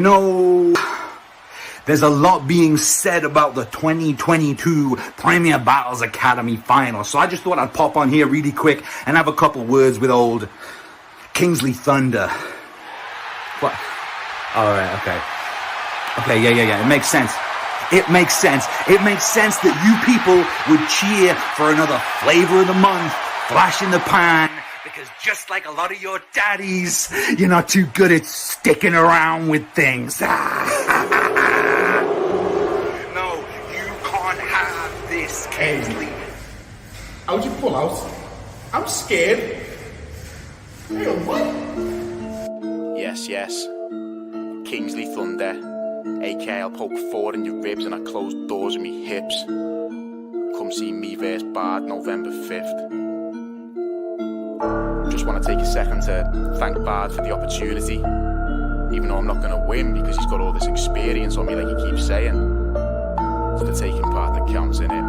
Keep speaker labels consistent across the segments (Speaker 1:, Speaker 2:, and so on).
Speaker 1: You know, there's a lot being said about the 2022 Premier Battles Academy final, so I just thought I'd pop on here really quick and have a couple words with old Kingsley Thunder. What? All right, okay, yeah. It makes sense. It makes sense that you people would cheer for another flavor of the month, flash in the pan, because just like a lot of your daddies, you're not too good at sticking around with things. No, you can't have this, Kingsley.
Speaker 2: How'd you pull out? I'm scared. Hey, what?
Speaker 3: Yes. Kingsley Thunder, aka I'll poke 4 in your ribs and I close doors with me hips. Come see me versus Bard November 5th. Just want to take a second to thank Bard for the opportunity. Even though I'm not going to win because he's got all this experience on me like he keeps saying. It's the taking part that counts, innit?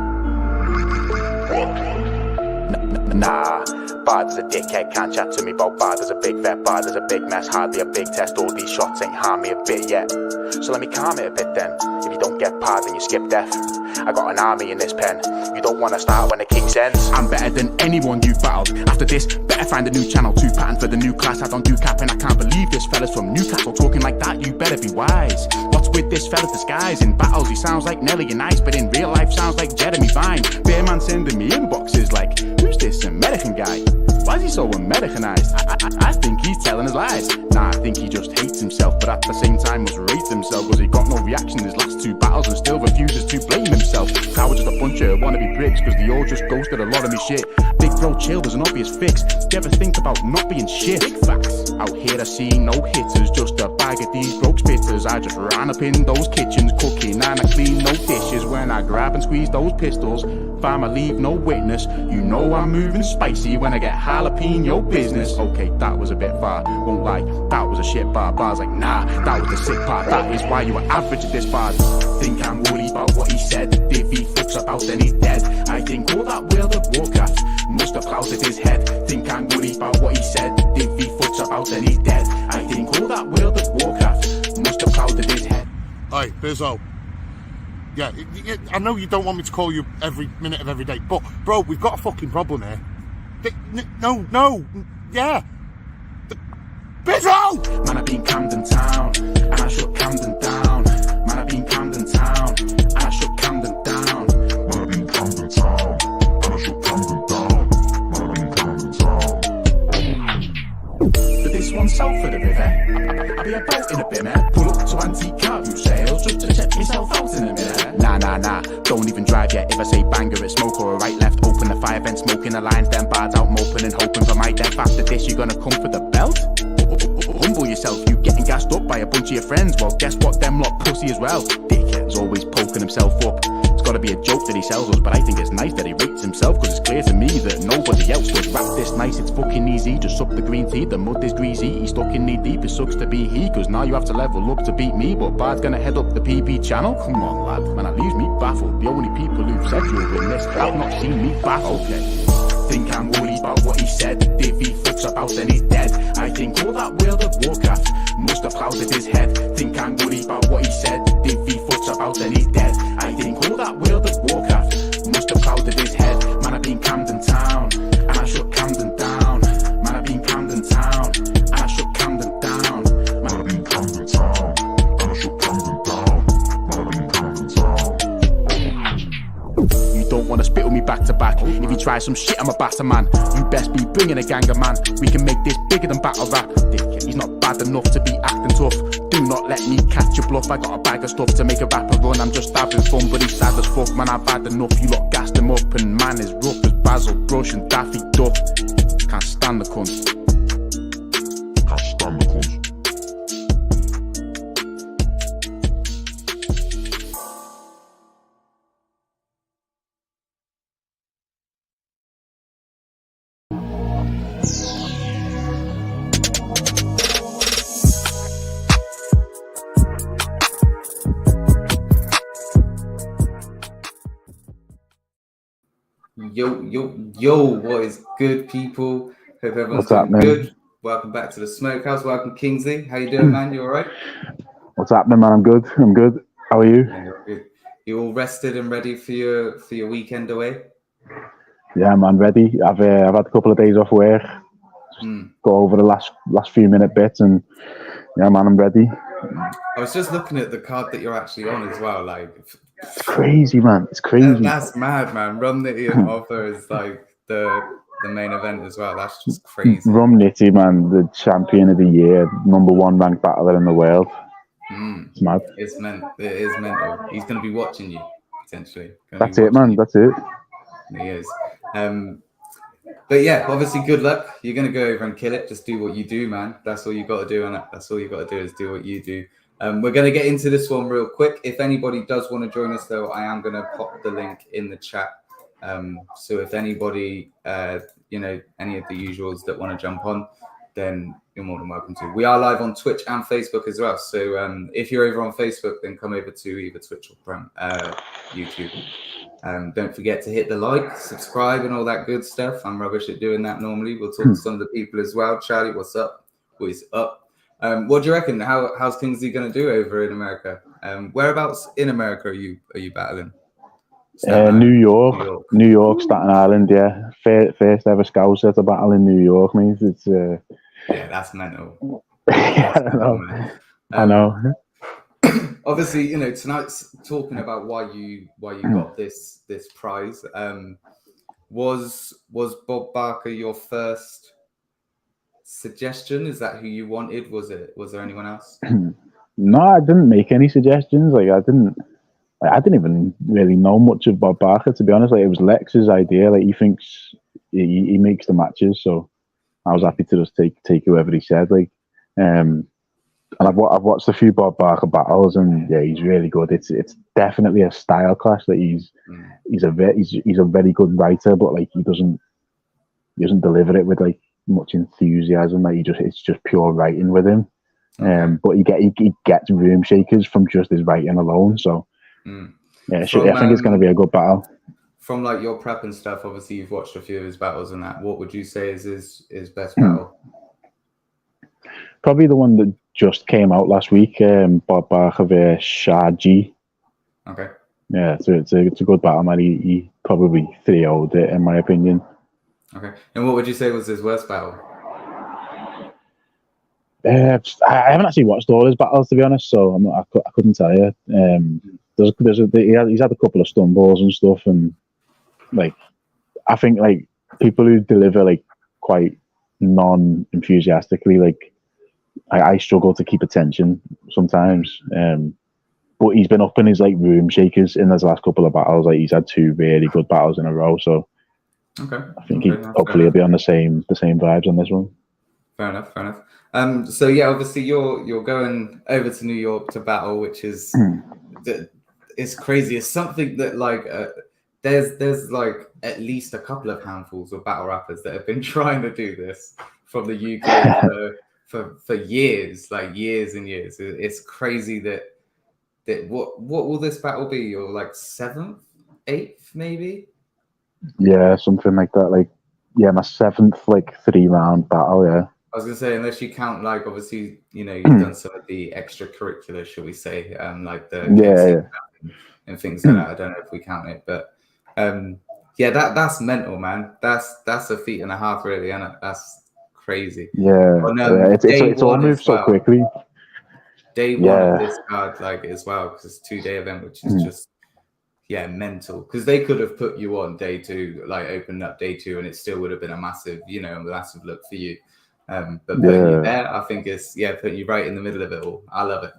Speaker 3: Nah, Bard is a dickhead, can't chat to me about Bard as a big vet. Bard is a big mess, hardly a big test. All these shots ain't harmed me a bit yet. So let me calm it a bit then. If you don't get Bard then you skip death. I got an army in this pen. You don't want to start when the king sends.
Speaker 4: I'm better than anyone you've battled. After this, better find a new channel. 2 pattern for the new class. I don't do capping. I can't believe this fella's from Newcastle talking like that. You better be wise. What's with this fella's disguise? In battles he sounds like Nelly and Ice, but in real life sounds like Jeremy Vine. Bear man sending me inboxes like, who's this American guy? Why is he so Americanized? I think he's telling his lies. Nah, I think he just hates himself, but at the same time must rate himself, cause he got no reaction in his last 2 battles and still refuses to blame himself. How just a bunch of wannabe bricks, cause they all just ghosted a lot of me shit. Big bro chill, there's an obvious fix. Do you ever think about not being shit? Big facts. Out here I see no hitters, just a bag of these broke spitters. I just ran up in those kitchens cooking and I clean no dishes. When I grab and squeeze those pistols, fam, I leave no witness. You know I'm moving spicy when I get jalapeno business. Okay, that was a bit far, won't lie, that was a shit bar. Bar's like, nah, that was the sick part. That is why you were average at this bar. Think I'm worried about what he said. If he fucks about then he's dead. I think all that World of Warcraft must have clouded his head. Think I'm worried about what he said. If he fucks about then he's dead. I think all that World of Warcraft must have clouded his head.
Speaker 2: Hey, Bizzo. Yeah, I know you don't want me to call you every minute of every day, but, bro, we've got a fucking problem here. Yeah. Bizzo!
Speaker 4: Man, I've been Camden Town, and I shut Camden down. Man, I've been Camden Town, and I shut Camden down. Man, I've been Camden Town, and I shut Camden down. Man, I've been Camden Town. But this one's south of the river. I'll be a boat in a bit, man. Pull up to antique car view sales just to check myself out in a minute. Nah. Don't even drive yet. If I say banger, it's smoke or a right left. Open the fire vent, smoking the lines, then Bards out moping and hoping for my death. After this, you gonna come for the belt? Humble yourself, you getting gassed up by a bunch of your friends. Well, guess what? Them lot pussy as well. Dickhead's always poking himself up. It's gotta be a joke that he sells us, but I think it's nice that he rates himself, cause it's clear to me that nobody else would rap this nice. It's fucking easy, just suck the green tea. The mud is greasy, he's stuck in knee deep. It sucks to be he, cause now you have to level up to beat me. But Bard's gonna head up the PB channel? Come on, lad, man, that leaves me baffled. The only people who've said you'll win this have not seen me baffled. Okay. Think I'm worried about what he said. If he fucks about then he's dead. I think all that World of Warcraft must have clouded his head. Think I'm worried about what he said. If he fucks about then he's dead. I think all that World of Warcraft must have clouded his head. Man, I've been Camden Town, and I shut Camden down. Man, I've been Camden Town, and I shut Camden down. Man, I've been Camden Town, and I shut Camden down. Man, I've been Camden Town. You don't wanna spit with me back to back. If you try some shit, I'm a batter man. You best be bringing a gang of man. We can make this bigger than battle rap. He's not bad enough to be acting tough. Do not let me catch your bluff. I got a bag of stuff to make a rapper run. I'm just having fun, but he's sad as fuck. Man, I've had enough. You lot gassed him up, and man is rough as Basil Brush and Daffy Duck. Can't stand the cunt. Can't stand the cunt.
Speaker 5: Yo, what is good, people? Hope everyone's doing good. Welcome back to the Smokehouse. Welcome, Kingsley. How you doing, man? You all right?
Speaker 6: What's happening, man? I'm good. How are you?
Speaker 5: Yeah, good. You all rested and ready for your weekend away?
Speaker 6: Yeah, man, ready. I've had a couple of days off work. Go over the last few minute bits, and yeah, man, I'm ready.
Speaker 5: I was just looking at the card that you're actually on as well. Like,
Speaker 6: it's crazy, man. It's crazy.
Speaker 5: That's mad, man. Rum Nitty and Offer is like the main event as well. That's just crazy.
Speaker 6: Rum Nitty, man, the champion of the year, #1 ranked battler in the world. It's mad.
Speaker 5: It is mental. He's going to be watching you potentially.
Speaker 6: That's it, man. That's it.
Speaker 5: He is. But yeah, obviously, good luck. You're going to go over and kill it. Just do what you do, man. That's all you got to do, and that's all you got to do is do what you do. We're going to get into this one real quick. If anybody does want to join us, though, I am going to pop the link in the chat. So if anybody, any of the usuals that want to jump on, then you're more than welcome to. We are live on Twitch and Facebook as well. So if you're over on Facebook, then come over to either Twitch or YouTube. Don't forget to hit the like, subscribe, and all that good stuff. I'm rubbish at doing that normally. We'll talk to some of the people as well. Charlie, what's up? What is up? What do you reckon? How's Kingsley going to do over in America? Whereabouts in America are you battling?
Speaker 6: New York, Staten Island. Yeah, first ever Scouser to battle in New York. Means it's
Speaker 5: yeah, that's mental.
Speaker 6: I know.
Speaker 5: Obviously, tonight's talking about why you got this prize. Was Bob Barker your first suggestion? Is that who you wanted? Was there anyone else?
Speaker 6: No, I didn't make any suggestions. I didn't even really know much of Bob Barker, to be honest. It was Lex's idea. He thinks he makes the matches, so I was happy to just take whoever he said. And I've watched a few Bob Barker battles, and yeah, he's really good. It's definitely a style clash. That he's a very good writer, but he doesn't deliver it with much enthusiasm. It's just pure writing with him. But he gets room shakers from just his writing alone. So yeah, I think it's going to be a good battle.
Speaker 5: From your prep and stuff, obviously you've watched a few of his battles and that. What would you say is his best battle?
Speaker 6: Probably the one that just came out last week, Bob Barker vs. Shotty.
Speaker 5: Okay.
Speaker 6: Yeah, so it's a good battle, man. He probably 3-0'd it, in my opinion.
Speaker 5: Okay. And what would you say was his worst battle?
Speaker 6: I haven't actually watched all his battles, to be honest, so I couldn't tell you. He's had a couple of stumbles and stuff, and I think people who deliver quite non-enthusiastically, I struggle to keep attention sometimes. But he's been up in his room shakers in his last couple of battles. He's had 2 really good battles in a row, so
Speaker 5: okay.
Speaker 6: I think hopefully he'll be on the same vibes on this one.
Speaker 5: Fair enough. So yeah, obviously you're going over to New York to battle, which is it's crazy. It's something that there's at least a couple of handfuls of battle rappers that have been trying to do this from the UK for years, years and years. It's crazy that what will this battle be? Your 7th, 8th, maybe?
Speaker 6: Yeah, something like that. My 7th 3-round battle. Yeah.
Speaker 5: I was gonna say, unless you count obviously you've done some of the extracurricular, shall we say, the and things like that. I don't know if we count it, but that's mental, man. That's a feet and a half, really, and that's crazy.
Speaker 6: Yeah, it's all moved so quickly.
Speaker 5: Day one of this card, as well, because it's a 2-day event, which is just mental. Because they could have put you on day 2, opened up day 2, and it still would have been a massive look for you. But putting you there, I think it's putting you right in the middle of it all. I love it,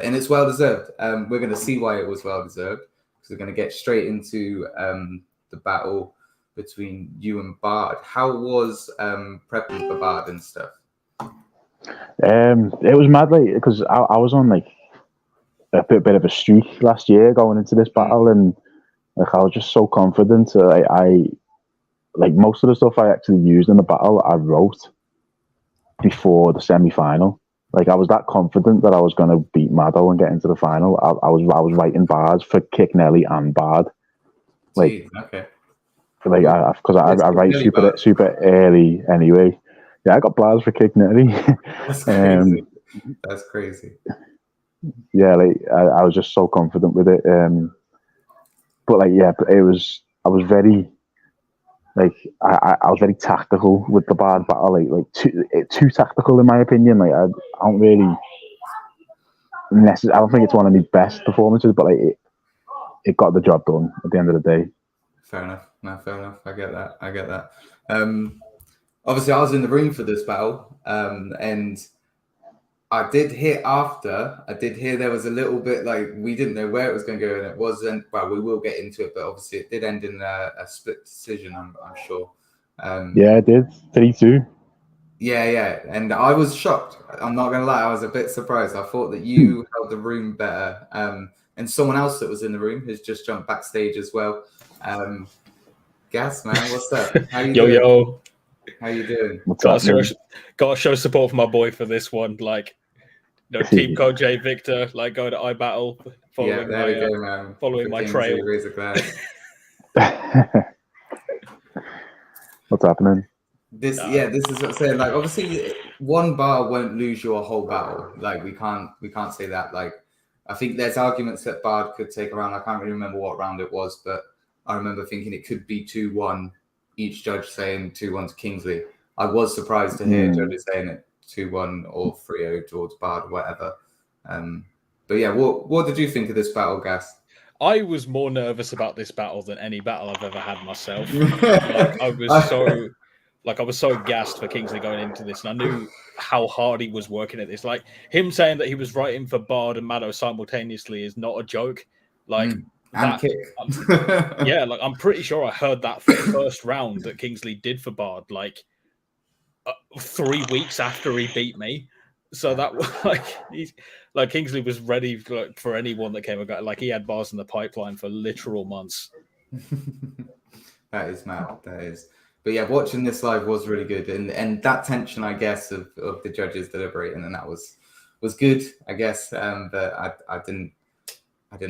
Speaker 5: and it's well deserved. We're going to see why it was well deserved, because we're going to get straight into the battle between you and Bard. How was prepping for Bard and stuff?
Speaker 6: It was mad, because I was on a bit of a streak last year going into this battle, and I was just so confident. I most of the stuff I actually used in the battle, I wrote before the semi-final. I was that confident that I was going to beat Maddo and get into the final. I was writing bars for Kick Nelly and Bard.
Speaker 5: Okay.
Speaker 6: Because I write super early anyway. Yeah, I got bars for Kick Nelly.
Speaker 5: That's crazy. That's crazy.
Speaker 6: yeah, like I was just so confident with it. But like, yeah, but I was very like I was very tactical with the Bard battle, like too tactical in my opinion. Like I don't really I don't think it's one of my best performances, but like it got the job done at the end of the day.
Speaker 5: Fair enough. No, fair enough. I get that. Obviously, I was in the room for this battle, and I did hear there was a little bit like we didn't know where it was going to go, and it wasn't. Well, we will get into it, but obviously it did end in a split decision. I'm sure.
Speaker 6: Yeah, it did 3-2.
Speaker 5: Yeah, and I was shocked. I'm not gonna lie, I was a bit surprised. I thought that you held the room better. And someone else that was in the room has just jumped backstage as well. Gas, man, what's up? How you doing?
Speaker 7: Yo.
Speaker 5: How you doing?
Speaker 7: Got to show support for my boy for this one. Like, Team Code J Victor, like going to iBattle, following
Speaker 5: there we go, man.
Speaker 7: Following my trail.
Speaker 6: What's happening?
Speaker 5: This is what I'm saying. Like, obviously, one bar won't lose your whole battle. Like, we can't say that. Like, I think there's arguments that Bard could take around. I can't really remember what round it was, but I remember thinking it could be 2-1. Each judge saying 2-1 to Kingsley. I was surprised to hear judges saying it 2-1 or 3-0 towards Bard, whatever. But yeah, what did you think of this battle, Gas?
Speaker 7: I was more nervous about this battle than any battle I've ever had myself. I was so gassed for Kingsley going into this, and I knew how hard he was working at this. Like, him saying that he was writing for Bard and Maddo simultaneously is not a joke. Like,
Speaker 5: and kick.
Speaker 7: Like, I'm pretty sure I heard that first round that Kingsley did for Bard, like 3 weeks after he beat me. So that like Kingsley was ready for anyone that came about. Like, he had bars in the pipeline for literal months.
Speaker 5: That is mad. That is. But yeah, watching this live was really good, and that tension, I guess, of the judges deliberating, and that was good, I guess. But I didn't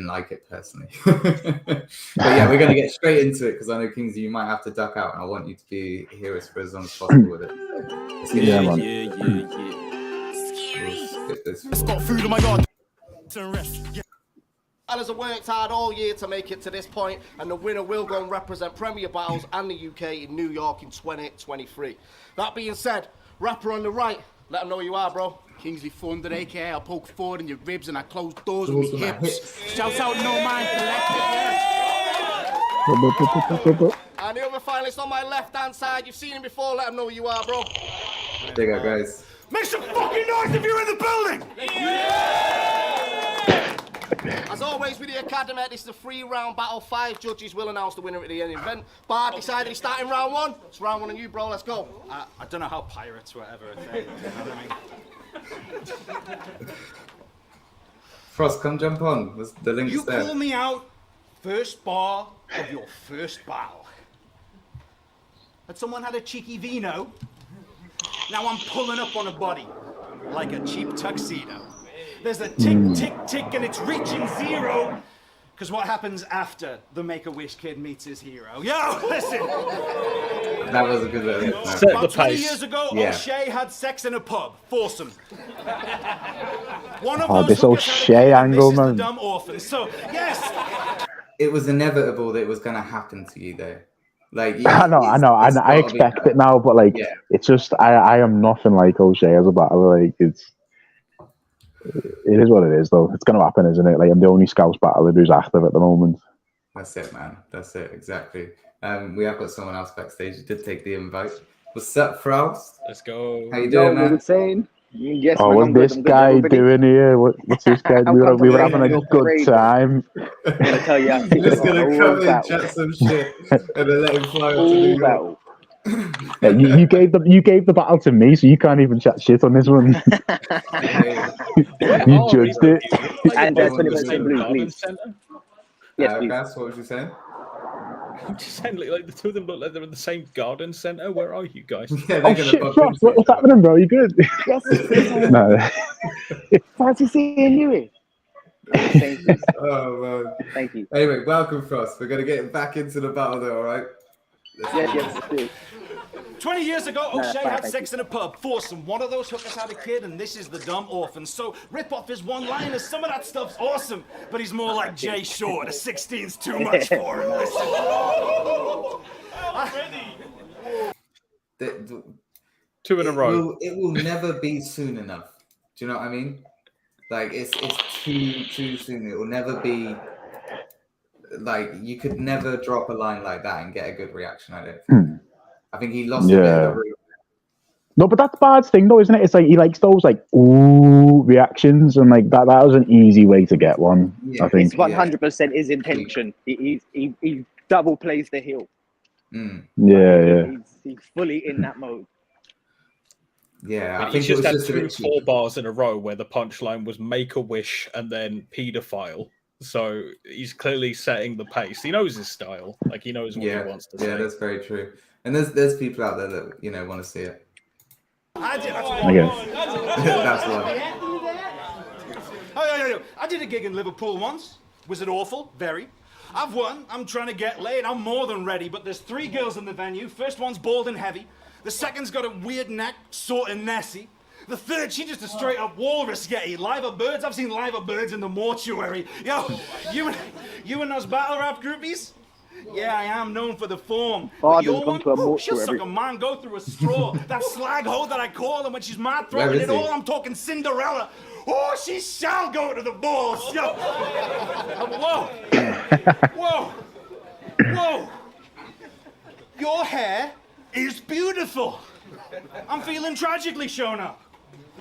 Speaker 5: like it personally. But yeah, we're gonna get straight into it because I know Kingsley, you might have to duck out, and I want you to be here as long as possible with it.
Speaker 8: It's got food in my yard. Fellas have worked hard all year to make it to this point, and the winner will go and represent Premier Battles and the UK in New York in 2023. That being said, rapper on the right, let them know who you are, bro.
Speaker 9: Kingsley Thunder, aka I'll poke forward in your ribs and I close doors with my hips. Shouts out No Mind Collective.
Speaker 8: And the other finalist on my left-hand side, you've seen him before, let them know who you are, bro.
Speaker 5: Big up, guys.
Speaker 8: Make some fucking noise if you're in the building! Yeah! As always with the Academy, this is a 3-round battle. 5 judges will announce the winner at the end of the event. Bard decided he's starting round 1. It's round 1 on you, bro. Let's go.
Speaker 9: I don't know how pirates were ever a thing. You know what I mean?
Speaker 5: Frost, come jump on. The link's
Speaker 9: you
Speaker 5: there.
Speaker 9: You call me out first bar of your first battle. Had someone had a cheeky vino? Now I'm pulling up on a body like a cheap tuxedo. There's a tick, tick, tick, and it's reaching 0. Because what happens after the Make-A-Wish kid meets his hero? Yo, listen!
Speaker 5: That was a good one.
Speaker 9: About 20 years ago, O'Shea had sex in a pub. Foursome. One of those
Speaker 6: this O'Shea angle, man.
Speaker 9: The dumb orphan. So, yes!
Speaker 5: It was inevitable that it was going to happen to you, though. Like,
Speaker 6: I know. I expect it now, but like, it's just I am nothing like O'Shea as a battler. Like, it is what it is, though. It's going to happen, isn't it? Like, I'm the only Scouse battler who's active at the moment.
Speaker 5: That's it, man. That's it, exactly. We have got someone else backstage who did take the invite. What's up, Frost?
Speaker 7: Let's go.
Speaker 5: How you doing, man?
Speaker 10: Insane. Yes,
Speaker 6: what's this guy doing here? What's this guy? We were having a good time.
Speaker 10: I'm gonna tell you,
Speaker 5: I'm just gonna come and chat some shit and then let him fly up to New York.
Speaker 6: Yeah, you gave the battle to me, so you can't even chat shit on this one. You judged it.
Speaker 10: And that's when it was blue, please. Yes, please.
Speaker 5: What was you saying?
Speaker 7: I'm just saying, like the two of them look like they're in the same garden centre. Where are you guys?
Speaker 5: Yeah,
Speaker 6: oh shit, Frost, what's happening, bro? You good?
Speaker 10: Yes.
Speaker 6: No.
Speaker 10: Fancy seeing you here. Thank you.
Speaker 5: Oh man.
Speaker 10: Thank you.
Speaker 5: Anyway, welcome, Frost. We're gonna get back into the battle, though. All right.
Speaker 10: Yes.
Speaker 9: 20 years ago,
Speaker 10: Nah,
Speaker 9: O'Shea
Speaker 10: fine,
Speaker 9: had
Speaker 10: thank
Speaker 9: sex in a pub, foursome. One of those hookers had a kid, and this is the dumb orphan. So rip off his one-liners. Some of that stuff's awesome, but he's more like Jay Shore. The 16's too much for him. Listen.
Speaker 7: Two in a row.
Speaker 5: It will never be soon enough. Do you know what I mean? Like it's too soon. It will never be. Like you could never drop a line like that and get a good reaction. I don't think. I think he lost a bit of the room.
Speaker 6: No, but that's Bard's thing, though, isn't it? It's like he likes those like ooh reactions, and like that was an easy way to get one.
Speaker 5: Yeah,
Speaker 6: I think.
Speaker 10: It's 100% his intention. He double plays the heel.
Speaker 6: Yeah.
Speaker 10: He's fully in that mode.
Speaker 5: Yeah, I
Speaker 7: He
Speaker 5: think it
Speaker 7: just
Speaker 5: was
Speaker 7: had
Speaker 5: just a
Speaker 7: two
Speaker 5: bit
Speaker 7: 4 bars in a row where the punchline was "make a wish" and then "pedophile." So he's clearly setting the pace. He knows his style. Like he knows what he wants to say.
Speaker 5: Yeah, that's very true. And there's people out there that want to see it.
Speaker 9: I did.
Speaker 5: That's why.
Speaker 9: I did a gig in Liverpool once. Was it awful? Very. I've won. I'm trying to get laid. I'm more than ready. But there's 3 girls in the venue. First one's bald and heavy. The second's got a weird neck, sort of Nessie. The third, she's just a straight up walrus yeti. Liver birds. I've seen liver birds in the mortuary. Yo, you and those battle rap groupies? Yeah, I am known for the form.
Speaker 10: Bard
Speaker 9: Your
Speaker 10: has gone
Speaker 9: one,
Speaker 10: to a
Speaker 9: ooh, she'll
Speaker 10: mortuary.
Speaker 9: suck a man, go through a straw. That slag hole that I call her when she's mad
Speaker 5: Where
Speaker 9: throwing
Speaker 5: is
Speaker 9: it
Speaker 5: he?
Speaker 9: all. I'm talking Cinderella. Oh, she shall go to the balls. Yo. Whoa. Whoa. Your hair is beautiful. I'm feeling tragically shown up.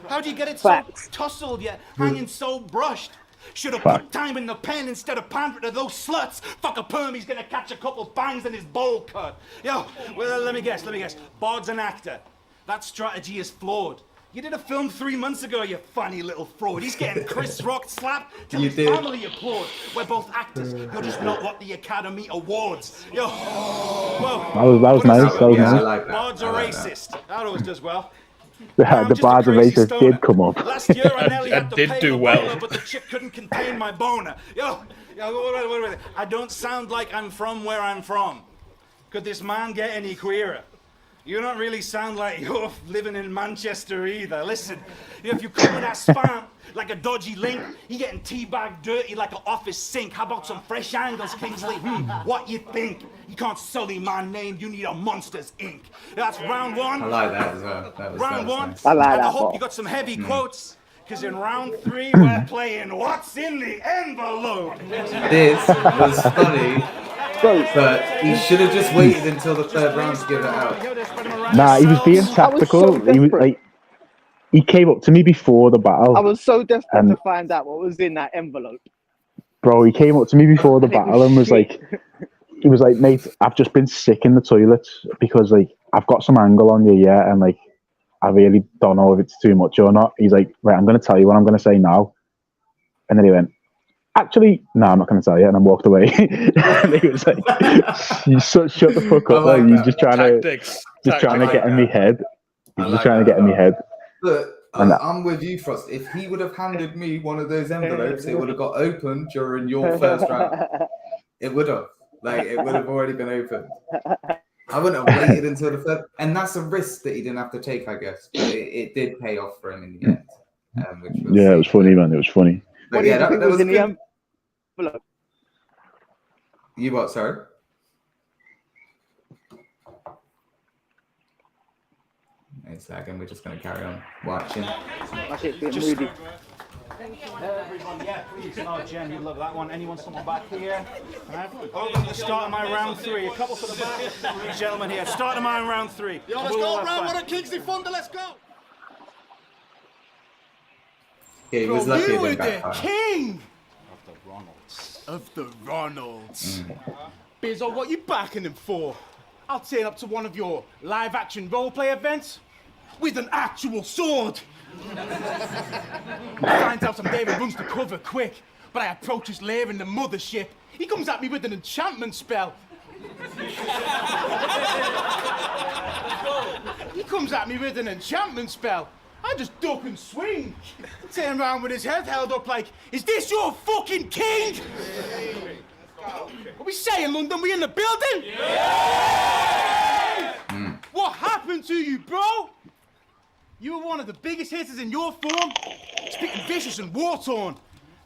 Speaker 9: How do you get it so
Speaker 10: Facts.
Speaker 9: tousled yet hanging so brushed? Should have put time in the pen instead of pandering to those sluts. Fuck a perm, he's gonna catch a couple bangs in his bowl cut. Yo, well, let me guess. Bard's an actor. That strategy is flawed. You did a film 3 months ago, you funny little fraud. He's getting Chris Rock slapped till his family applaud. We're both actors. You're just not what the Academy Awards. Yo, whoa.
Speaker 6: That was nice. That was
Speaker 5: I
Speaker 6: nice.
Speaker 5: like that.
Speaker 9: Bard's a
Speaker 5: I like
Speaker 9: racist. That always does well.
Speaker 6: The Bards of Racist did come up.
Speaker 9: Last year I nearly had to
Speaker 7: Did
Speaker 9: pay
Speaker 7: do
Speaker 9: the
Speaker 7: well.
Speaker 9: boiler, but the chick couldn't contain my boner. Yo, wait. I don't sound like I'm from where I'm from. Could this man get any queerer? You don't really sound like you're living in Manchester either. Listen, if you come in that spam like a dodgy link, you getting teabagged dirty like an office sink. How about some fresh angles, Kingsley? What you think? You can't sully my name. You need a Monsters Inc. That's round 1.
Speaker 5: I like that as well. That was
Speaker 9: Round 1.
Speaker 5: nice.
Speaker 10: I like
Speaker 9: And I
Speaker 10: that
Speaker 9: hope
Speaker 10: part.
Speaker 9: you got some heavy quotes. Because in round 3, we're playing What's in the Envelope?
Speaker 5: This was funny, but he should have just waited until the 3rd round to give it out.
Speaker 6: Nah, he was being tactical.
Speaker 10: so
Speaker 6: He was like, he came up to me before the battle.
Speaker 10: I was so desperate
Speaker 6: And-
Speaker 10: to find out what was in that envelope.
Speaker 6: Bro, he came up to me before the battle and was like, he was like, mate, I've just been sick in the toilets because like I've got some angle on you, yeah, and like I really don't know if it's too much or not. He's like, right, I'm gonna tell you what I'm gonna say now. And then he went, actually, no, I'm not gonna tell you, and I walked away. And he was like, you shut the fuck up, like, you're just trying to get in my head. He's just trying to get in my head.
Speaker 5: But I'm with you, Frost. If he would have handed me one of those envelopes, it would have got opened during your 1st round. It would have. Like, it would have already been opened. I wouldn't have waited until the 3rd. And that's a risk that he didn't have to take, I guess. But it did pay off for him in the end. Which was,
Speaker 6: Yeah, it was funny, man. It was funny.
Speaker 5: But
Speaker 10: What
Speaker 5: yeah,
Speaker 10: do you think
Speaker 5: that
Speaker 10: was
Speaker 5: was
Speaker 10: in the
Speaker 5: good.
Speaker 10: envelope?
Speaker 5: You what, sorry? It's lagging. We're just going to carry on watching.
Speaker 10: My shit's being moody.
Speaker 9: Everyone, yeah, please. Oh, Jen, you love that one. Anyone, someone back here? Over to the start of my round 3. A couple for the back. Gentlemen here, start of my round 3.
Speaker 8: Yo, let's go round 1 of Kingsley Thunder. Let's go.
Speaker 5: Yeah, he was lucky it
Speaker 8: You were
Speaker 5: didn't
Speaker 8: the
Speaker 5: backfire.
Speaker 8: king of the Ronalds. Bizzo, what you backing him for? I'll turn up to one of your live-action roleplay events with an actual sword. Finds out some David runs the cover quick, but I approach his lair in the mothership. He comes at me with an enchantment spell. I just duck and swing. Turn around with his head held up like, is this your fucking king? Are we saying, London, we in the building?
Speaker 9: What happened to you, bro? You were one of the biggest hitters in your form, spitting vicious and war-torn,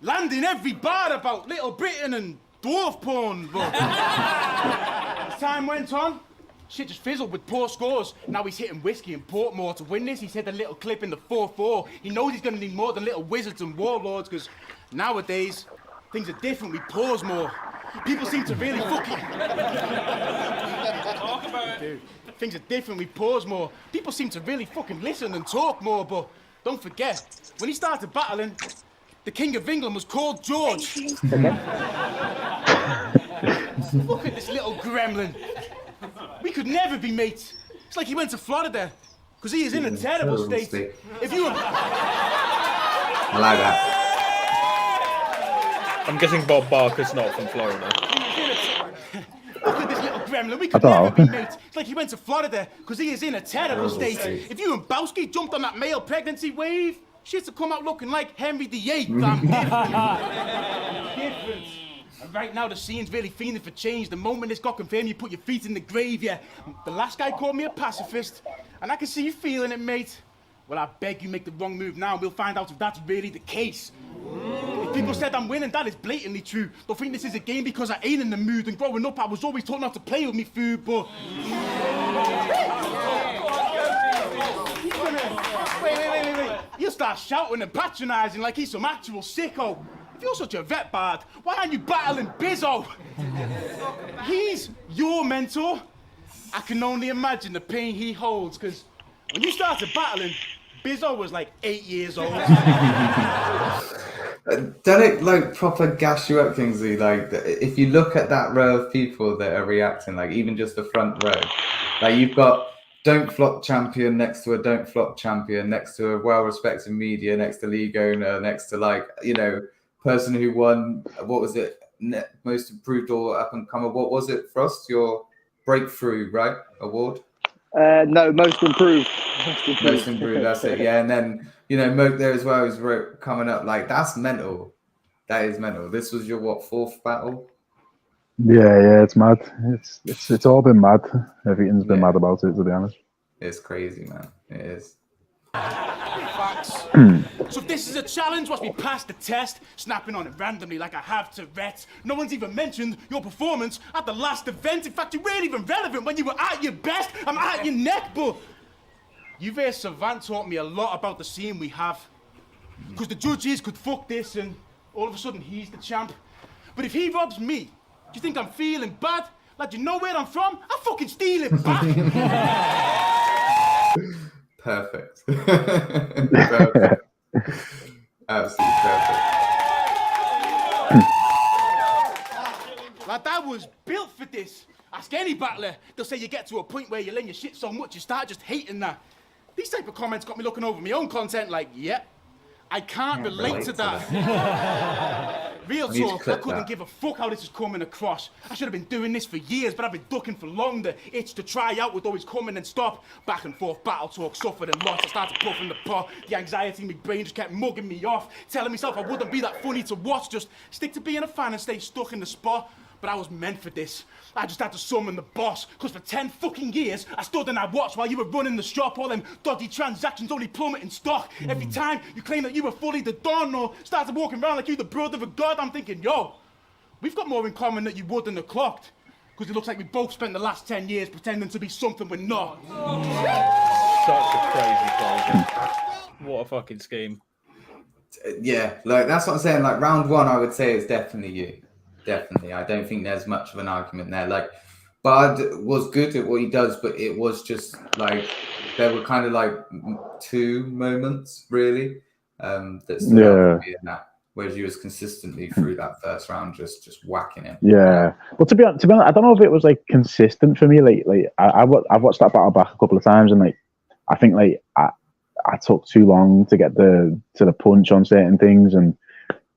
Speaker 9: landing every bar about Little Britain and dwarf porn, but as time went on, shit just fizzled with poor scores. Now he's hitting whiskey and Portmore. To win this, he's hit a little clip in the 4-4. He knows he's gonna need more than little wizards and warlords, because nowadays, things are different. We pause more. People seem to really fucking... Talk about it. Dude, things are different. We pause more. People seem to really fucking listen and talk more, but don't forget, when he started battling, the King of England was called George. Look at this little gremlin. We could never be mates. It's like he went to Florida, because he is in a terrible state. If you were...
Speaker 5: I like that.
Speaker 7: I'm guessing Bob Barker's not from Florida.
Speaker 9: Look at this little gremlin. We could never be mates. It's like he went to Florida, because he is in a terrible state. If you and Bowski jumped on that male pregnancy wave, shit's to come out looking like Henry VIII. I'm different. And right now the scene's really fiending for change. The moment it's got confirmed, you put your feet in the grave, yeah. The last guy called me a pacifist, and I can see you feeling it, mate. Well, I beg you make the wrong move now, and we'll find out if that's really the case. If people said I'm winning, that is blatantly true. Don't think this is a game because I ain't in the mood, and growing up I was always taught not to play with me food, but... Wait. You'll start shouting and patronising like he's some actual sicko. If you're such a vet bard, why aren't you battling Bizzo? He's your mentor. I can only imagine the pain he holds, because when you started battling, Bizzo was like 8 years old.
Speaker 5: Don't it like proper gas you up, Kingsley? Like if you look at that row of people that are reacting, like even just the front row, like you've got Don't Flop Champion next to a Don't Flop Champion, next to a well-respected media, next to league owner, next to like, you know, person who won, what was it, most improved or up and comer, what was it, Frost, your breakthrough, right, award?
Speaker 10: No, most improved.
Speaker 5: Most improved, that's it, yeah. And then, you know, Moke there as well is coming up, like, that's mental. That is mental. This was your, what, 4th battle?
Speaker 6: Yeah, it's mad. It's all been mad. Everything's been mad about it, to be honest.
Speaker 5: It's crazy, man. It is.
Speaker 9: Facts. So if this is a challenge, watch me pass the test, snapping on it randomly like I have Tourette's. No one's even mentioned your performance at the last event. In fact, you weren't even relevant when you were at your best. I'm at your neck, but Uwe Savant taught me a lot about the scene we have. Because the judges could fuck this and all of a sudden he's the champ. But if he robs me, do you think I'm feeling bad? Like, you know where I'm from? I fucking steal it back.
Speaker 5: Perfect. Perfect. Absolutely perfect.
Speaker 9: Like, I was built for this. Ask any battler. They'll say you get to a point where you learn your shit so much you start just hating that. These type of comments got me looking over my own content like, yep, I can't relate to that. Real talk, I couldn't give a fuck how this is coming across. I should have been doing this for years, but I've been ducking for long. The itch to try out would always come in and stop. Back and forth battle talk, suffered and lost. I started puffing the pot. The anxiety in my brain just kept mugging me off, telling myself I wouldn't be that funny to watch. Just stick to being a fan and stay stuck in the spot. But I was meant for this. I just had to summon the boss, because for 10 fucking years, I stood and I watched while you were running the shop, all them dodgy transactions only plummeting stock. Every time you claimed that you were fully the Don or started walking around like you the brother of a god, I'm thinking, yo, we've got more in common than you would than the clocked. Because it looks like we both spent the last 10 years pretending to be something we're not.
Speaker 7: Such a crazy closure. What a fucking scheme.
Speaker 5: Yeah, like that's what I'm saying. Like round 1, I would say it's definitely you. Definitely. I don't think there's much of an argument there. Like, Bard was good at what he does, but it was just like, there were kind of like 2 moments, really, that stood out to me in that, whereas you was consistently through that first round, just whacking him.
Speaker 6: Yeah. Well, to be honest, I don't know if it was like consistent for me. Like I've watched that battle back a couple of times, and like, I think like I took too long to get to the punch on certain things, and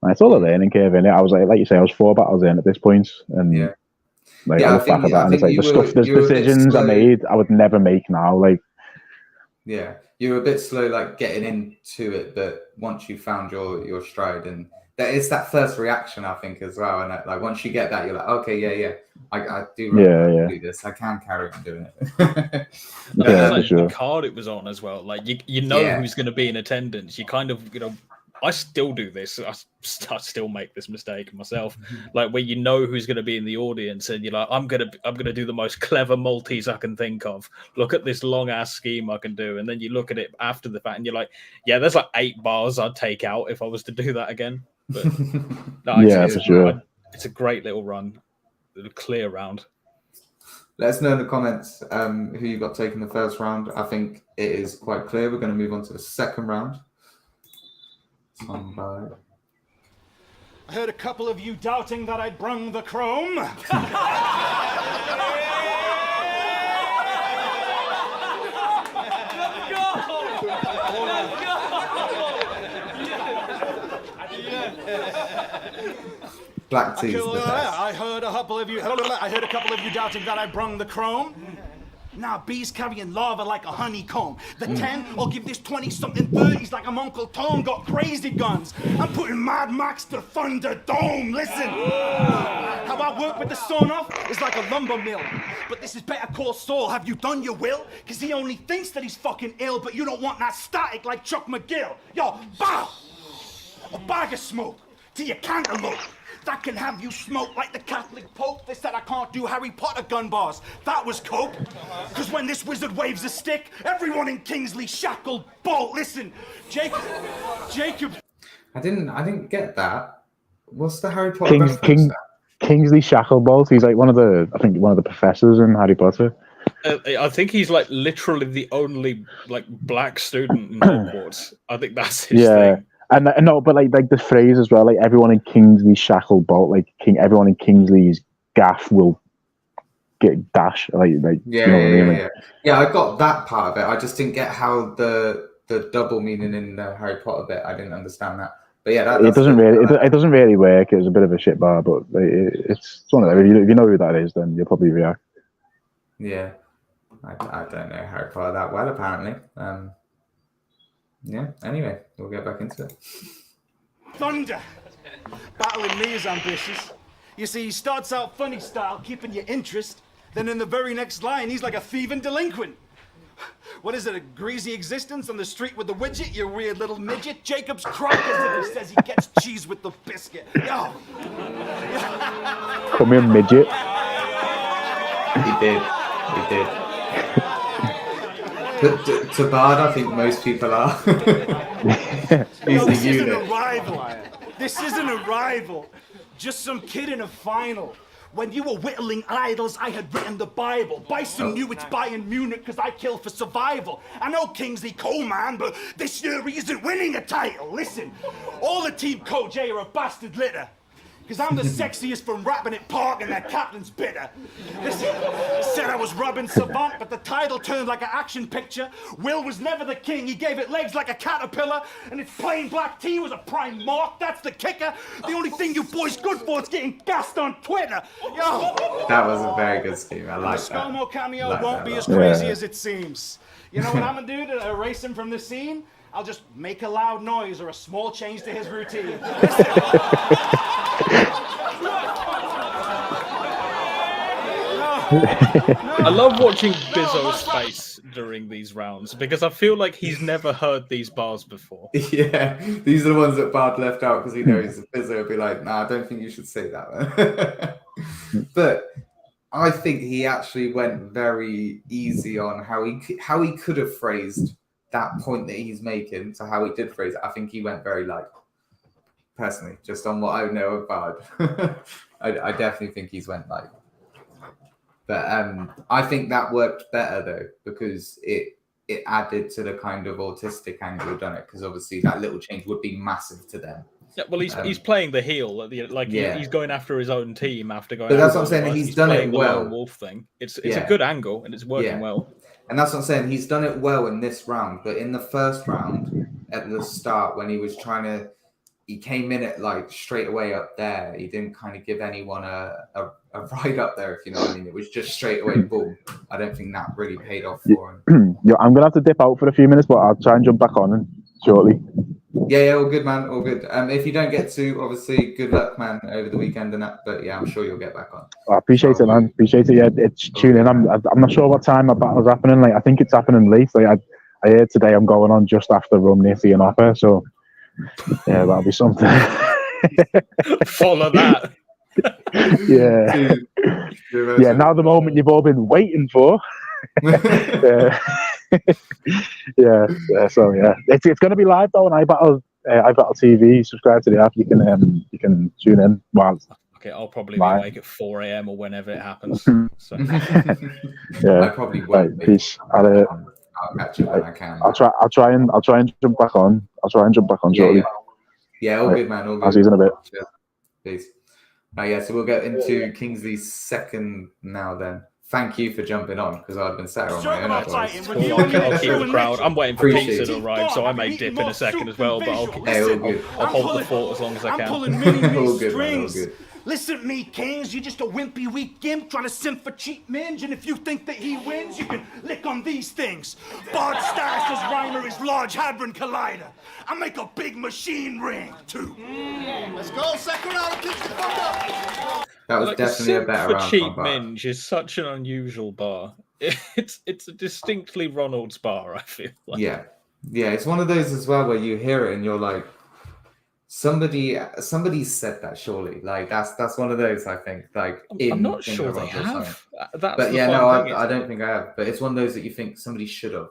Speaker 6: it's all a learning curve, innit? I was like you say, I was 4 battles in at this point, and I look back at that, and it's like the decisions I made, I would never make now. Like,
Speaker 5: yeah, you were a bit slow, like getting into it, but once you found your stride, and it's that first reaction, I think, as well. And like once you get that, you're like, okay, yeah, I do really want to do this. I can carry on doing it.
Speaker 7: Like the card it was on as well. Like you know who's going to be in attendance. You kind of, I still do this. I still make this mistake myself. Like where you know who's going to be in the audience, and you're like, I'm gonna do the most clever Maltese I can think of. Look at this long ass scheme I can do, and then you look at it after the fact, and you're like, yeah, there's like 8 bars I'd take out if I was to do that again. But no,
Speaker 6: for sure.
Speaker 7: It's a great little run, a clear round.
Speaker 5: Let us know in the comments who you got taking the first round. I think it is quite clear. We're going to move on to the second round.
Speaker 9: I heard a couple of you doubting that I'd brung the chrome.
Speaker 5: Black tea's the best.
Speaker 9: I heard a couple of you doubting that I brung the chrome. Now bees carrying lava like a honeycomb. The 10, I'll give this 20-something 30s like I'm Uncle Tom, got crazy guns. I'm putting Mad Max to Thunderdome. Listen, how I work with the sawn off is like a lumber mill. But this is Better Call Saul. Have you done your will? Cause he only thinks that he's fucking ill, but you don't want that static like Chuck McGill. Yo, bow! A bag of smoke to your cantaloupe. That can have you smoke like the Catholic Pope. They said I can't do Harry Potter gun bars. That was cope. Because when this wizard waves a stick, everyone in Kingsley shackled bolt. Listen, Jacob.
Speaker 5: I didn't get that. What's the Harry Potter reference?
Speaker 6: Kingsley Shacklebolt. He's like one of the professors in Harry Potter.
Speaker 7: I think he's like literally the only like black student in Hogwarts. I think that's his thing.
Speaker 6: And no, but like the phrase as well, like everyone in Kingsley shacklebolt, like everyone in Kingsley's gaff will get dash. Like you know what I mean?
Speaker 5: Yeah, I got that part of it. I just didn't get how the double meaning in the Harry Potter bit. I didn't understand that. But yeah, it doesn't
Speaker 6: really work. It was a bit of a shit bar, but it's one of them. If you know who that is, then you'll probably react.
Speaker 5: Yeah, I don't know Harry Potter that well, apparently. Yeah, anyway, we'll get back into it.
Speaker 9: Thunder! Battling me is ambitious. You see, he starts out funny style, keeping your interest. Then in the very next line, he's like a thieving delinquent. What is it, a greasy existence on the street with the widget, you weird little midget? Jacob's crock as if he says he gets cheese with the biscuit. Yo!
Speaker 6: Call me a midget.
Speaker 5: He did. To Bard, I think most people are.
Speaker 9: This isn't a rival. This isn't a rival. Just some kid in a final. When you were whittling idols, I had written the Bible. Bison knew it's Bayern Munich because I kill for survival. I know Kingsley Coleman, but this year he isn't winning a title. Listen, all the team coach are a bastard litter. Because I'm the sexiest from Rabbit Park and that captain's bitter. Listen, said I was Robin Savant, but the title turned like an action picture. Will was never the king, he gave it legs like a caterpillar. And its plain black tea was a prime mark, that's the kicker. The only thing you boys good for is getting gassed on Twitter. Yo!
Speaker 5: That was a very good scheme, I like that.
Speaker 9: The ScoMo cameo won't be as crazy as it seems. You know what I'm gonna do to erase him from the scene? I'll just make a loud noise or a small change to his routine.
Speaker 7: I love watching Bizzo's face during these rounds because I feel like he's never heard these bars before.
Speaker 5: Yeah, these are the ones that Bard left out because he knows Bizzo will be like, nah, I don't think you should say that. But I think he actually went very easy on how he could have phrased that point that he's making to how he did phrase it. I think he went very light. Personally, just on what I know of Bard. I definitely think he's went light. But I think that worked better though, because it added to the kind of autistic angle, done it? Because obviously that little change would be massive to them.
Speaker 7: Yeah, well, he's playing the heel, he's going after his own team after going.
Speaker 5: But that's what I'm saying. He's done it well.
Speaker 7: The wolf thing. It's a good angle and it's working well.
Speaker 5: And that's what I'm saying. He's done it well in this round, but in the first round, at the start, when he was he came in it straight away up there. He didn't kind of give anyone a ride up there, if you know what I mean. It was just straight away, boom. I don't think that really paid off for him.
Speaker 6: Yeah, I'm gonna have to dip out for a few minutes, but I'll try and jump back on shortly.
Speaker 5: Yeah, all good, man. All good. If you don't get to, obviously, good luck, man, over the weekend and that. But yeah, I'm sure you'll get back on.
Speaker 6: I appreciate it, man. Appreciate it. Yeah, it's tune in. I'm not sure what time my battle's happening. Like, I think it's happening late. Like, I heard today I'm going on just after Rum Niffy and Opera. So yeah, that'll be something.
Speaker 7: Follow that.
Speaker 6: Yeah. Now the moment you've all been waiting for. Yeah. So yeah, it's going to be live though on iBattle TV. Subscribe to the app. You can tune in. Wow.
Speaker 7: Okay, I'll probably be awake at 4 a.m. or whenever it happens. So.
Speaker 5: I probably won't.
Speaker 6: Right, peace.
Speaker 5: I'll catch you when I can.
Speaker 6: I'll try and jump back on. Shortly.
Speaker 5: Yeah, all good, man. All good.
Speaker 6: I'll see you in a bit.
Speaker 5: Cheers. Peace. Yeah, so we'll get into Kingsley's second now then. Thank you for jumping on, because I've been sat on my own.
Speaker 7: I'll keep the crowd. I'm waiting for pizza to arrive, so I may dip in a second as well, but I'll hold the fort as long as I can.
Speaker 9: I'm pulling many
Speaker 5: All good,
Speaker 9: strings.
Speaker 5: man, all good.
Speaker 9: Listen to me, Kings. You're just a wimpy, weak gimp trying to simp for cheap minge, and if you think that he wins, you can lick on these things. Bard Stars's rhymer is Large Hadron Collider. I make a big machine ring, too.
Speaker 8: Let's go, second round of Kingsley Thunder.
Speaker 5: That was definitely a better round.
Speaker 7: Cheap minge is such an unusual bar. It's a distinctly Ronald's bar, I feel like.
Speaker 5: Yeah, it's one of those as well where you hear it and you're like, somebody said that surely. Like that's one of those, I think. Like
Speaker 7: I'm not sure they have.
Speaker 5: But yeah, no, I don't think I have. But it's one of those that you think somebody should have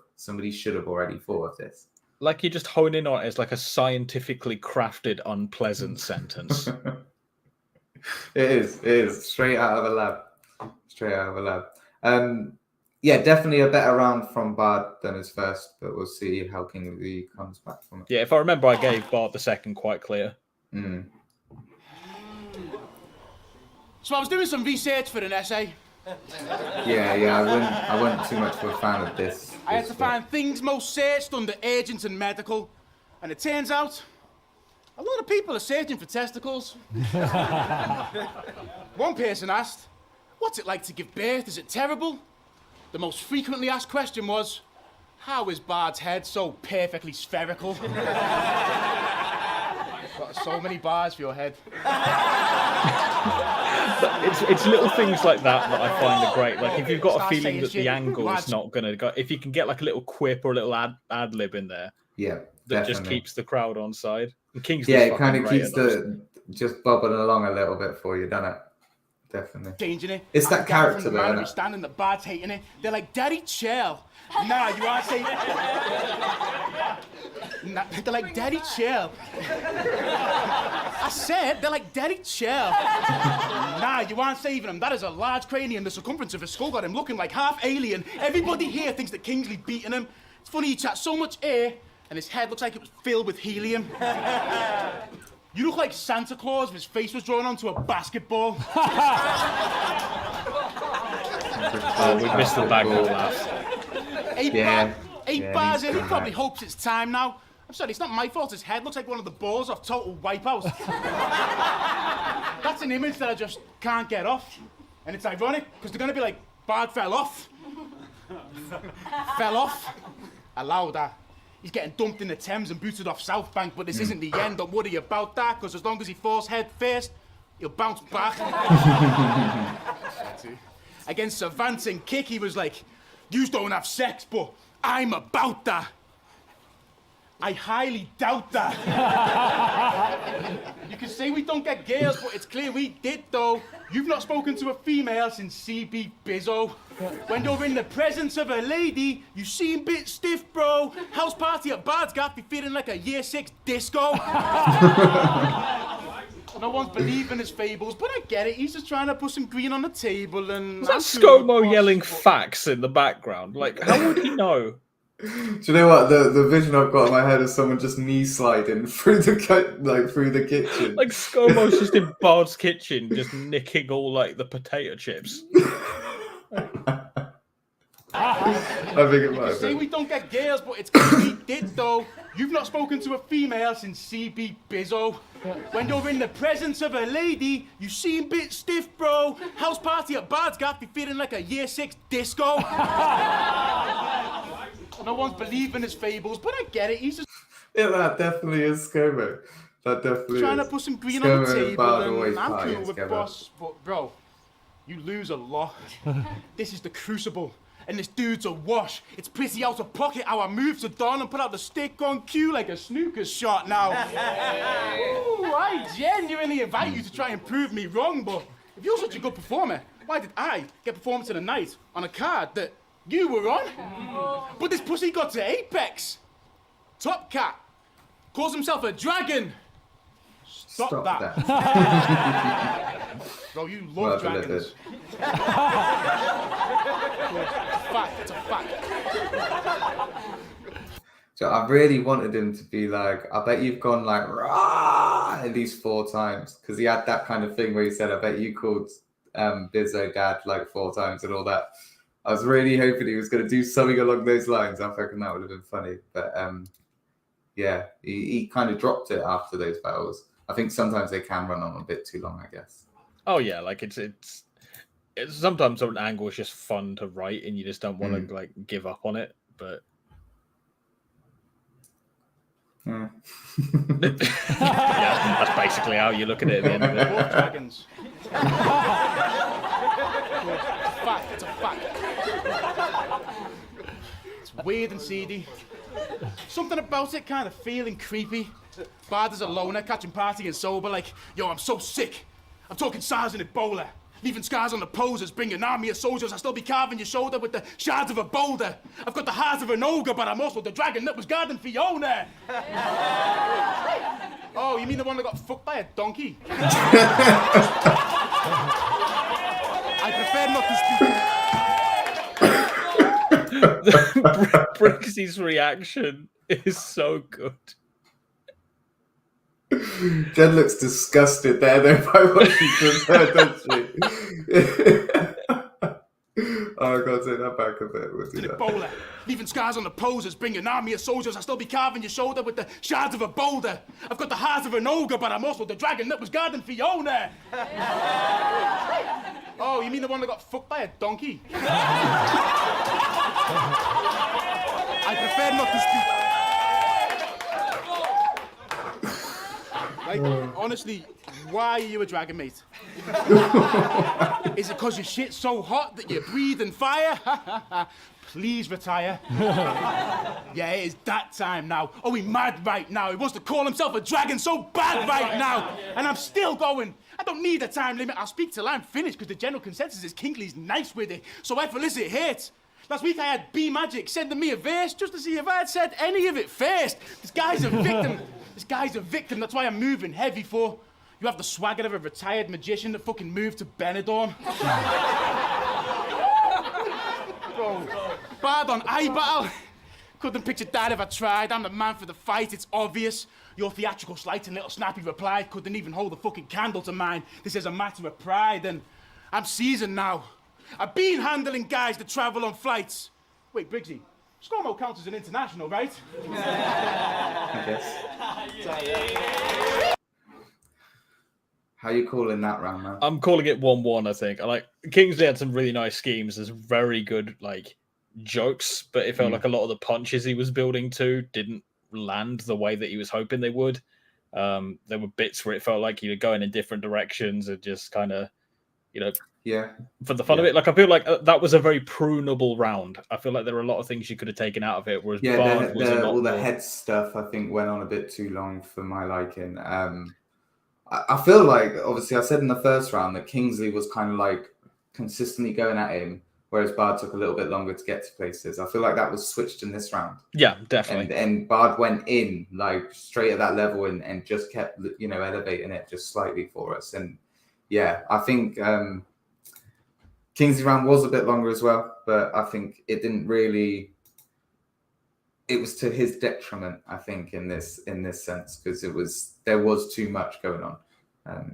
Speaker 5: already thought of this.
Speaker 7: Like you just hone in on it as like a scientifically crafted unpleasant sentence.
Speaker 5: It is straight out of a lab. Yeah, definitely a better round from Bard than his first, but we'll see how Kingsley comes back from it.
Speaker 7: Yeah, if I remember, I gave Bard the second quite clear.
Speaker 11: So I was doing some research for an essay.
Speaker 5: Yeah, I wasn't too much of a fan of this.
Speaker 11: I had to find things most searched under agents and medical, and it turns out a lot of people are searching for testicles. One person asked, "What's it like to give birth? Is it terrible?" The most frequently asked question was, "How is Bard's head so perfectly spherical?" Got so many bars for your head.
Speaker 7: It's little things like that I find are great. Like if you've got a feeling that the angle is not going to go, if you can get like a little quip or a little ad lib in there, that just keeps the crowd on side. And Kingsley's
Speaker 5: it kind of keeps just bobbing along a little bit for you, doesn't it? Definitely.
Speaker 11: Changing it.
Speaker 5: It's that character
Speaker 11: there.
Speaker 5: Man,
Speaker 11: they're standing, the Bard's hating it. They're like, "Daddy, chill." Nah, you aren't saying. Nah, they're like, "Daddy, chill." I said, they're like, "Daddy, chill." Nah, you aren't saving him. That is a large cranium. The circumference of his skull got him looking like half alien. Everybody here thinks that Kingsley beating him. It's funny, he chats so much air, and his head looks like it was filled with helium. You look like Santa Claus if his face was drawn onto a basketball.
Speaker 7: We missed the bag of laughs.
Speaker 11: Eight bars in, he probably hopes it's time now. I'm sorry, it's not my fault. His head looks like one of the balls off Total Wipeout. That's an image that I just can't get off. And it's ironic, because they're going to be like, "Bard fell off." Fell off? Allow that. He's getting dumped in the Thames and booted off South Bank, but this isn't the end. Don't worry about that, because as long as he falls head first, he'll bounce back. Against Savant and Kick, he was like, "Yous don't have sex, but I'm about that." I highly doubt that. You can say we don't get girls, but it's clear we did, though. You've not spoken to a female since CB Bizzo. When you're in the presence of a lady, you seem a bit stiff, bro. House party at Bard's got be feeling like a year 6 disco. No one's believing his fables, but I get it. He's just trying to put some green on the table and...
Speaker 7: Was that ScoMo yelling facts in the background? Like, how would he know?
Speaker 5: Do you know what the vision I've got in my head is someone just knee sliding through the kitchen,
Speaker 7: like ScoMo's just in Bard's kitchen, just nicking all like the potato chips.
Speaker 5: I think it might
Speaker 11: be. Say we don't get girls, but it's because we did though. You've not spoken to a female since CB Bizzo. When you're in the presence of a lady, you seem a bit stiff, bro. House party at Bard's got be feeling like a year 6 disco. No one's believing his fables, but I get it. He's just...
Speaker 5: Yeah, that definitely is ScoMo. That definitely
Speaker 11: Trying
Speaker 5: is.
Speaker 11: to put some green on the
Speaker 5: ScoMo and
Speaker 11: table,
Speaker 5: Bard always
Speaker 11: and I'm
Speaker 5: party
Speaker 11: cool with
Speaker 5: together.
Speaker 11: boss, but bro, you lose a lot. This is the Crucible, and this dude's a wash. It's pretty out of pocket how I move to dawn and put out the stick on cue like a snooker shot now. Ooh, I genuinely invite you to try and prove me wrong, but if you're such a good performer, why did I get performance of the night on a card that you were on? But this pussy got to Apex. Top Cat calls himself a dragon. Stop that. Bro, you love dragons. It's a fact, it's a fact.
Speaker 5: So I really wanted him to be like, I bet you've gone like, rah, at least 4 times. Because he had that kind of thing where he said, I bet you called Bizzo dad like 4 times and all that. I was really hoping he was going to do something along those lines. I reckon that would have been funny. But yeah, he kind of dropped it after those battles. I think sometimes they can run on a bit too long, I guess.
Speaker 7: Oh yeah, like it's sometimes an angle is just fun to write, and you just don't want to like give up on it. But yeah, that's basically how you look at it at the end of it.
Speaker 11: Both dragons. It's a fact, it's a fact. It's weird and seedy. Something about it kind of feeling creepy. Bard as a loner, catching party and sober, like, yo, I'm so sick. I'm talking SARS and Ebola. Leaving scars on the posers, bring an army of soldiers. I'll still be carving your shoulder with the shards of a boulder. I've got the heart of an ogre, but I'm also the dragon that was guarding Fiona. Oh, you mean the one that got fucked by a donkey? I prefer not to speak.
Speaker 7: Briggsy's reaction is so good.
Speaker 5: Jen looks disgusted there, though, by what she just heard, doesn't she? Oh, I've got to take that back a bit. We'll do that.
Speaker 11: Ebola. Leaving scars on the posers, bring an army of soldiers. I'll still be carving your shoulder with the shards of a boulder. I've got the heart of an ogre, but I'm also the dragon that was guarding Fiona. Oh, you mean the one that got fucked by a donkey? I prefer not to speak. Like, honestly, why are you a dragon, mate? Is it because your shit's so hot that you're breathing fire? Please retire. Yeah, it is that time now. Oh, he's mad right now. He wants to call himself a dragon so bad right now. And I'm still going. I don't need a time limit. I'll speak till I'm finished because the general consensus is Kingsley's nice with it. So I felicit hate. Last week I had B Magic sending me a verse just to see if I had said any of it first. This guy's a victim. This guy's a victim. That's why I'm moving heavy for. You have the swagger of a retired magician that fucking moved to Benidorm. Bro, Bard on iBattle. Couldn't picture that if I tried. I'm the man for the fight, it's obvious. Your theatrical slight and little snappy reply couldn't even hold a fucking candle to mine. This is a matter of pride, and I'm seasoned now. I've been handling guys that travel on flights. Wait, Briggsy, ScoMo counts as an international, right?
Speaker 5: I guess. How you calling that round, man?
Speaker 7: I'm calling it 1-1, I think. I like Kingsley had some really nice schemes. There's very good like jokes, but it felt like a lot of the punches he was building to didn't land the way that he was hoping they would. There were bits where it felt like you were going in different directions and just kind of, you know, for the fun of it. Like I feel like that was a very prunable round. I feel like there were a lot of things you could have taken out of it. Whereas Bard was
Speaker 5: all the head stuff I think went on a bit too long for my liking. I feel like obviously I said in the first round that Kingsley was kind of like consistently going at him, whereas Bard took a little bit longer to get to places. I feel like that was switched in this round.
Speaker 7: Yeah, definitely.
Speaker 5: And Bard went in like straight at that level and just kept, you know, elevating it just slightly for us. And yeah, I think Kingsley round was a bit longer as well, but I think it didn't really. It was to his detriment, I think, in this sense, because there was too much going on.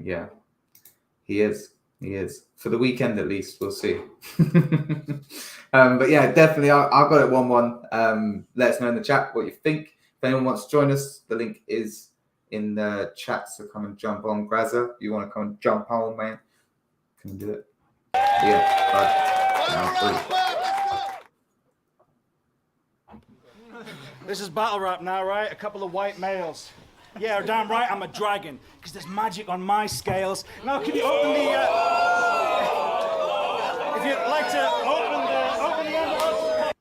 Speaker 5: Yeah, he is for the weekend at least. We'll see. But yeah, definitely, I got it 1-1. Let us know in the chat what you think. If anyone wants to join us, the link is in the chat, so come and jump on. Grazza, you want to come and jump on, man? Can do it. Yeah, right. Now,
Speaker 11: This is battle rap now, right? A couple of white males. Yeah, damn right I'm a dragon, because there's magic on my scales. Now, can you open the, if you'd like to open the envelope.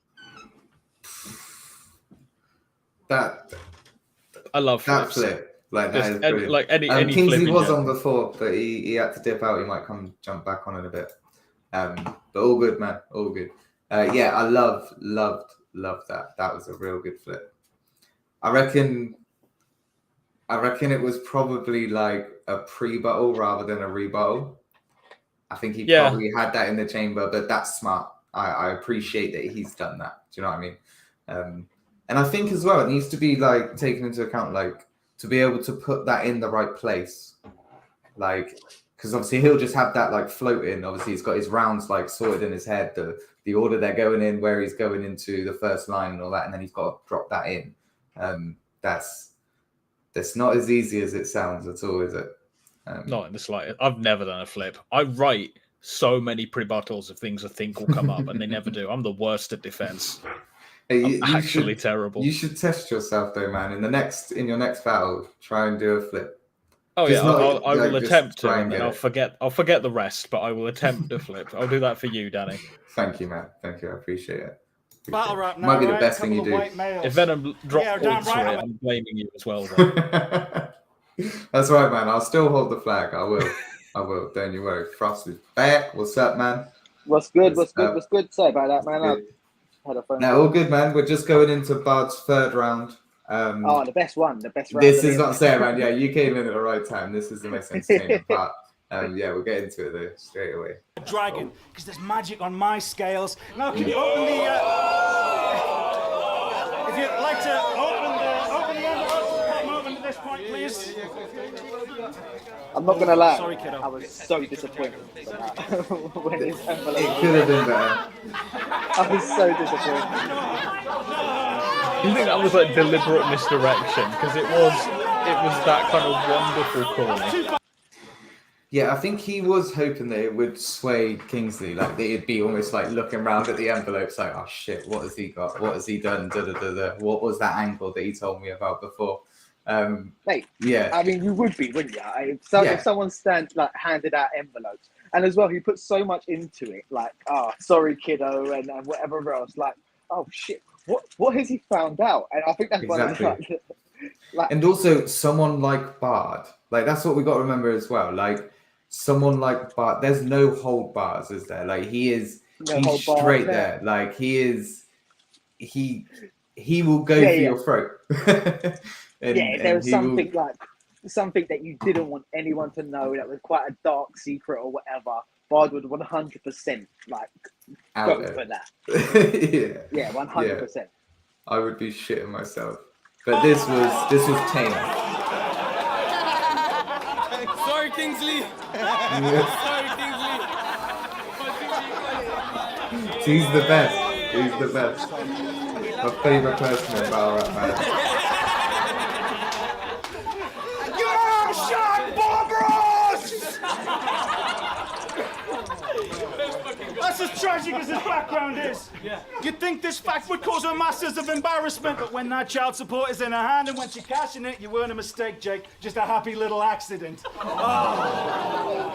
Speaker 5: That
Speaker 7: I love
Speaker 5: that
Speaker 7: flips.
Speaker 5: flip. Like that is brilliant.
Speaker 7: Like any
Speaker 5: Kingsley
Speaker 7: flip in
Speaker 5: was
Speaker 7: general.
Speaker 5: on before, but he had to dip out. He might jump back on in a bit. But all good, man. All good. Yeah, I loved that. That was a real good flip. I reckon it was probably like a pre-battle rather than a rebuttal. I think he probably had that in the chamber, but that's smart. I appreciate that he's done that. Do you know what I mean? And I think as well, it needs to be like taken into account, like to be able to put that in the right place. Like, because obviously he'll just have that like floating. Obviously he's got his rounds like sorted in his head, the order they're going in, where he's going into the first line and all that, and then he's got to drop that in. That's not as easy as it sounds at all, is it?
Speaker 7: Not in the slightest. I've never done a flip. I write so many pre-battles of things I think will come up, and they never do. I'm the worst at defense.
Speaker 5: Hey,
Speaker 7: I'm actually terrible.
Speaker 5: You should test yourself though, man. In your next battle, try and do a flip.
Speaker 7: Oh
Speaker 5: Just
Speaker 7: yeah,
Speaker 5: not,
Speaker 7: I will
Speaker 5: like, just
Speaker 7: attempt to,
Speaker 5: try and
Speaker 7: and then
Speaker 5: get
Speaker 7: I'll forget the rest, but I will attempt to flip. I'll do that for you, Danny.
Speaker 5: Thank you, man. Thank you. I appreciate it.
Speaker 11: Battle rap now,
Speaker 5: Might be the
Speaker 11: right?
Speaker 5: best
Speaker 11: A
Speaker 5: thing you
Speaker 11: couple of
Speaker 5: do.
Speaker 11: white males.
Speaker 7: If Venom drops
Speaker 11: Yeah, damn
Speaker 7: points
Speaker 11: right,
Speaker 7: for it,
Speaker 11: I'm
Speaker 7: I'm blaming you as well. Bro.
Speaker 5: That's right, man. I'll still hold the flag. I will. I will. Don't you worry. Frost is back. What's up, man?
Speaker 10: What's good? What's good? Sorry about that, man.
Speaker 5: Good.
Speaker 10: I had a phone
Speaker 5: Now,
Speaker 10: call.
Speaker 5: all good, man. We're just going into Bard's third round.
Speaker 10: The best one. The best round.
Speaker 5: This is what I'm saying, man. Yeah, you came in at the right time. This is the most entertaining part. Yeah, we'll get into it though straight away.
Speaker 11: Dragon, because there's magic on my scales. Now, can you open the, if you'd like to open the envelope, come over to this point, please.
Speaker 10: I'm not gonna lie.
Speaker 11: Sorry, kiddo.
Speaker 10: I was so disappointed when his envelope.
Speaker 5: It could have been better.
Speaker 10: I was so disappointed.
Speaker 7: You think that was like deliberate misdirection? Because it was that kind of wonderful call.
Speaker 5: Yeah, I think he was hoping that it would sway Kingsley, like that it'd be almost like looking around at the envelopes, like, oh shit, what has he got? What has he done? What was that angle that he told me about before?
Speaker 10: Mate,
Speaker 5: yeah.
Speaker 10: I mean, you would be, wouldn't you? If someone handed out envelopes, and as well, he put so much into it, like, oh, sorry, kiddo, and whatever else, like, oh shit, what has he found out? And I think that's
Speaker 5: Exactly.
Speaker 10: one of the, like,
Speaker 5: And also someone like Bard, like that's what we got to remember as well. Like someone like Bard, there's no hold bars, is there? Like he's straight there. Like he will go for your throat.
Speaker 10: There was something that you didn't want anyone to know, that was quite a dark secret or whatever. Bard would 100% like
Speaker 5: Out
Speaker 10: go
Speaker 5: there.
Speaker 10: for that.
Speaker 5: Yeah,
Speaker 10: 100%.
Speaker 5: I would be shitting myself. But this was tame.
Speaker 12: Sorry, Kingsley. Sorry, Kingsley.
Speaker 5: He's the best. He's the best. My favorite person in battle rap, man.
Speaker 11: That's as tragic as his background is. You'd think this fact would cause her masses of embarrassment, but when that child support is in her hand and when she's cashing it, you weren't a mistake, Jake. Just a happy little accident. Oh.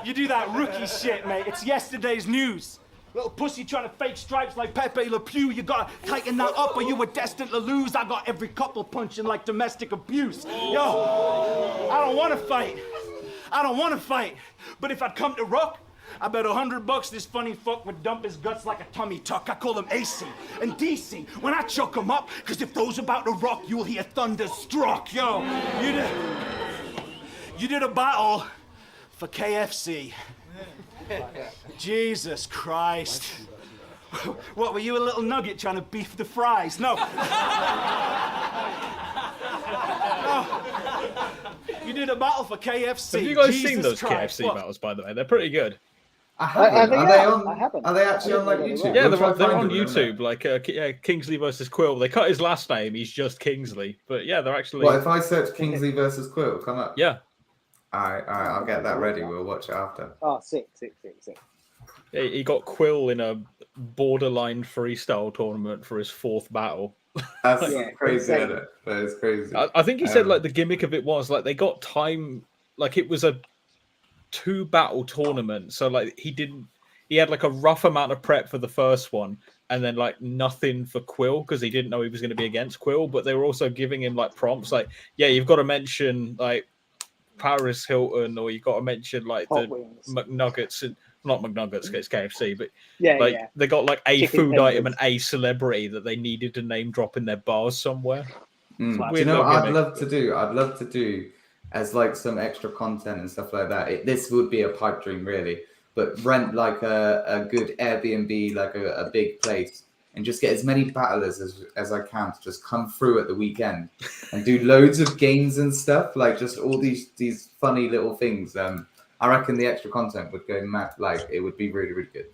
Speaker 11: You do that rookie shit, mate. It's yesterday's news. Little pussy trying to fake stripes like Pepe Le Pew. You gotta tighten that up or you were destined to lose. I got every couple punching like domestic abuse. Yo, I don't wanna fight. I don't wanna fight. But if I'd come to Rook, I bet $100 this funny fuck would dump his guts like a tummy tuck. I call him AC and DC when I choke him up, cause if those about to rock, you'll hear thunder struck. Yo, you did a battle for KFC. Jesus Christ. What, were you a little nugget trying to beef the fries? No. No. You did a battle for KFC.
Speaker 7: Have you guys
Speaker 11: Jesus
Speaker 7: seen those
Speaker 11: Christ.
Speaker 7: KFC battles, by the way? They're pretty good.
Speaker 5: I haven't.
Speaker 10: I haven't.
Speaker 5: Are they actually on like YouTube?
Speaker 7: Yeah,
Speaker 5: We'll try
Speaker 7: they're on
Speaker 5: finding them,
Speaker 7: YouTube. Like Kingsley versus Quill. They cut his last name. He's just Kingsley. But yeah, they're actually.
Speaker 5: What if I search Kingsley versus Quill? It'll come up.
Speaker 7: Yeah.
Speaker 5: All right. I'll get that ready. We'll watch it after.
Speaker 10: Oh, sick.
Speaker 7: He got Quill in a borderline freestyle tournament for his 4th battle.
Speaker 5: That's crazy, isn't it? That is crazy.
Speaker 7: I think he said like the gimmick of it was like they got time, like it was a 2 battle tournament, so like he had like a rough amount of prep for the first one, and then like nothing for Quill because he didn't know he was going to be against Quill. But they were also giving him like prompts, like you've got to mention like Paris Hilton, or you've got to mention like
Speaker 10: Hot
Speaker 7: the
Speaker 10: wings.
Speaker 7: McNuggets and. Not McNuggets, it's KFC, but they got like a
Speaker 10: Chicken
Speaker 7: food
Speaker 10: tenders.
Speaker 7: item and a celebrity that they needed to name drop in their bars somewhere.
Speaker 5: Do you know what I'd love to do? I'd love to do as like some extra content and stuff like that. This would be a pipe dream, really. But rent like a good Airbnb, like a big place, and just get as many battlers as I can to just come through at the weekend and do loads of games and stuff, like just all these funny little things. I reckon the extra content would go mad. Like it would be really, really good.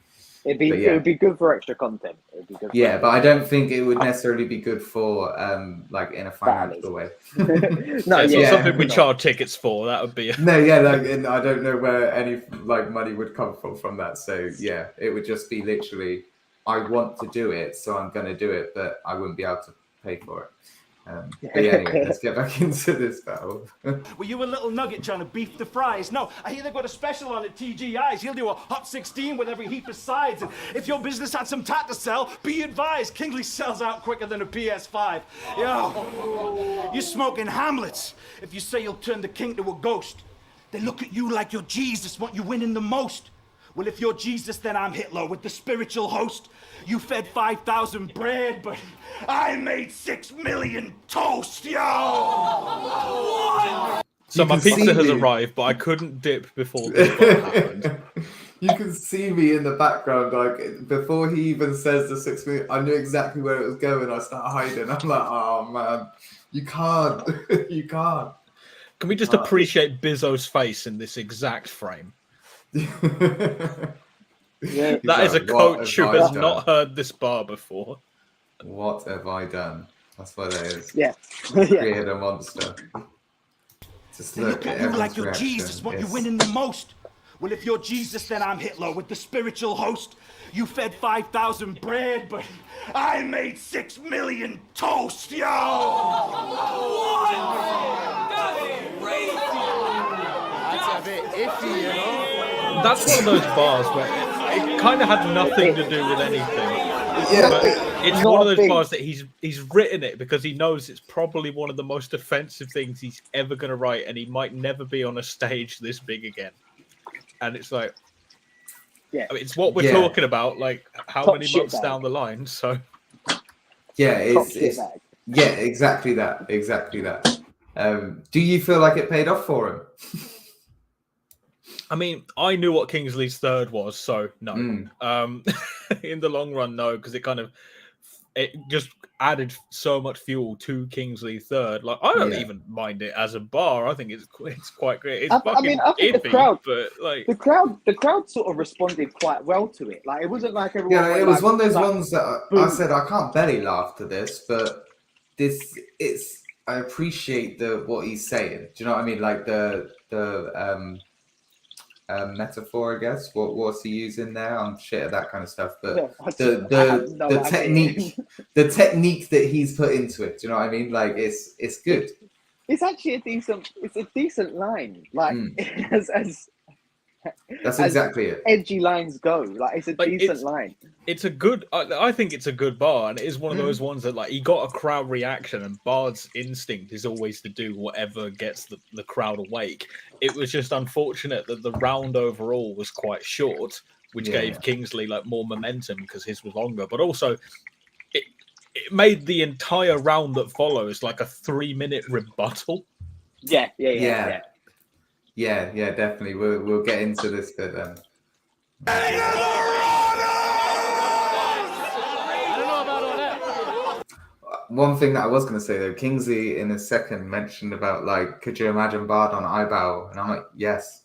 Speaker 10: It would be good for extra content. It would be good.
Speaker 5: Yeah, but I don't think it would necessarily be good for like in a financial way.
Speaker 7: It's not something we charge tickets for. That would be
Speaker 5: no, like, and I don't know where any like money would come from that. So yeah, it would just be literally, I want to do it, so I'm going to do it, but I wouldn't be able to pay for it. But yeah, anyway, let's get back into this battle.
Speaker 11: Were you a little nugget trying to beef the fries? No, I hear they've got a special on at TGI's. He'll do a hot 16 with every heap of sides. And if your business had some tat to sell, be advised, Kingsley sells out quicker than a PS5. Yo, you're smoking Hamlets. If you say you'll turn the king to a ghost, they look at you like you're Jesus, want you winning the most. Well, if you're Jesus, then I'm Hitler with the spiritual host. You fed 5,000 bread, but I made 6 million toast, yo!
Speaker 7: So my pizza has arrived, but I couldn't dip before this part happened.
Speaker 5: You can see me in the background, like before he even says the 6 million, I knew exactly where it was going. I start hiding. I'm like, oh man, you can't, you can't.
Speaker 7: Can we just appreciate Bizzo's face in this exact frame? That is a coach who has not heard this bar before.
Speaker 5: What have I done? That's what it is.
Speaker 10: Yeah.
Speaker 5: Created a monster. Just
Speaker 11: look at you like you're Jesus, want you winning the most. Well, if you're Jesus, then I'm Hitler with the spiritual host. You fed 5,000 bread, but I made 6 million toast, yo!
Speaker 12: That's a bit iffy, you know?
Speaker 7: That's one of those bars where it kind of had nothing to do with anything.
Speaker 5: Yeah.
Speaker 7: But it's one of those bars that he's written it because he knows it's probably one of the most offensive things he's ever going to write, and he might never be on a stage this big again. And it's like, I mean, it's what we're talking about, like how
Speaker 10: Top
Speaker 7: many months
Speaker 10: bag.
Speaker 7: down the line. So
Speaker 5: yeah, it's
Speaker 10: bag.
Speaker 5: yeah, exactly that. Do you feel like it paid off for him?
Speaker 7: I mean, I knew what Kingsley's third was, so no. In the long run, no, because it just added so much fuel to Kingsley third. Like, I don't even mind it as a bar. I think it's quite great. It's
Speaker 10: I think
Speaker 7: iffy,
Speaker 10: the crowd,
Speaker 7: but like
Speaker 10: the crowd sort of responded quite well to it. Like, it wasn't like everyone.
Speaker 5: Yeah, it
Speaker 10: went
Speaker 5: was one of those
Speaker 10: like,
Speaker 5: ones that I said I can't belly laugh to this, but I appreciate what he's saying. Do you know what I mean? Like the metaphor, I guess. What's he using there? I'm shit at that kind of stuff. But the technique that he's put into it. Do you know what I mean? Like it's good.
Speaker 10: It's actually a decent line. Like
Speaker 5: That's exactly it.
Speaker 10: Edgy lines go. Like it's a decent line.
Speaker 7: It's a good. I think it's a good bar, and it is one of those ones that like he got a crowd reaction, and Bard's instinct is always to do whatever gets the crowd awake. It was just unfortunate that the round overall was quite short, which gave Kingsley like more momentum because his was longer, but also it made the entire round that follows like a 3-minute rebuttal.
Speaker 10: Yeah,
Speaker 5: definitely. We'll get into this bit then. One thing that I was going to say though, Kingsley in a second mentioned about like, could you imagine Bard on iBow? And I'm like, yes,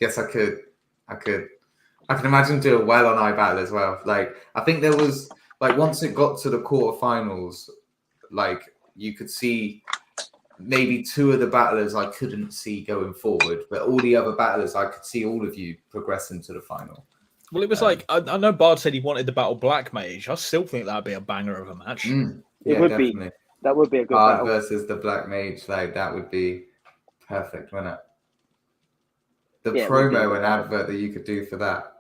Speaker 5: I could. I can imagine doing well on iBattle as well. Like, I think there was like once it got to the quarterfinals, like you could see maybe 2 of the battlers I couldn't see going forward, but all the other battlers I could see all of you progressing to the final.
Speaker 7: Well, it was like I know Bard said he wanted the battle Black Mage. I still think that'd be a banger of a match.
Speaker 10: It would be. That would be a good
Speaker 5: Bard
Speaker 10: battle.
Speaker 5: versus the Black Mage, like that would be perfect, wouldn't it? The
Speaker 10: Yeah, it would be
Speaker 5: promo
Speaker 10: good
Speaker 5: and
Speaker 10: battle.
Speaker 5: advert that you could do for that.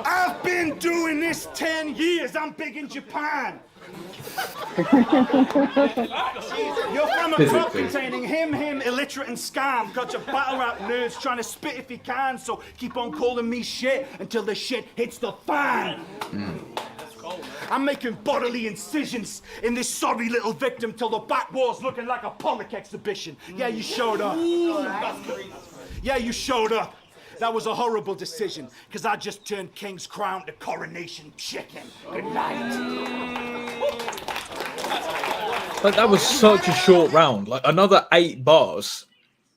Speaker 11: I've been doing this 10 years. I'm big in Japan. You're from a club containing him, illiterate and scam. Got your battle rap nerds trying to spit if you can. So keep on calling me shit until the shit hits the fan. I'm making bodily incisions in this sorry little victim till the back wall's looking like a Pollock exhibition. Yeah, you showed up. Yeah, you showed up. That was a horrible decision, because I just turned King's crown to coronation chicken. Good night.
Speaker 7: Like that was such a short round. Like another 8 bars,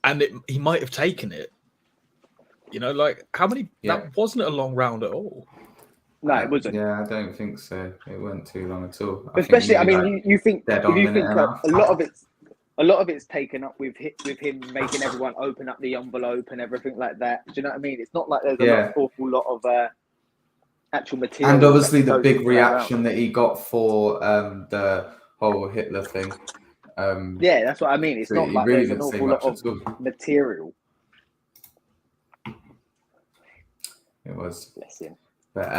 Speaker 7: and he might have taken it. You know, like how many?
Speaker 5: Yeah.
Speaker 7: That wasn't a long round at all.
Speaker 10: No, it wasn't.
Speaker 5: Yeah, I don't think so. It wasn't too long at all.
Speaker 10: Especially, I
Speaker 5: think
Speaker 10: mean, you think
Speaker 5: dead
Speaker 10: if
Speaker 5: on
Speaker 10: you
Speaker 5: minute
Speaker 10: think
Speaker 5: and a half.
Speaker 10: a lot of it's taken up with him making everyone open up the envelope and everything like that. Do you know what I mean? It's not like there's an awful lot of actual material.
Speaker 5: And obviously
Speaker 10: that
Speaker 5: the
Speaker 10: goes
Speaker 5: big
Speaker 10: into that
Speaker 5: reaction
Speaker 10: round.
Speaker 5: that he got for the whole Hitler thing.
Speaker 10: Yeah, that's what I mean. It's
Speaker 5: so
Speaker 10: not
Speaker 5: he
Speaker 10: like
Speaker 5: really
Speaker 10: there's an
Speaker 5: didn't say
Speaker 10: awful lot
Speaker 5: much
Speaker 10: of
Speaker 5: at all.
Speaker 10: material.
Speaker 5: It was.
Speaker 10: Bless him.
Speaker 5: But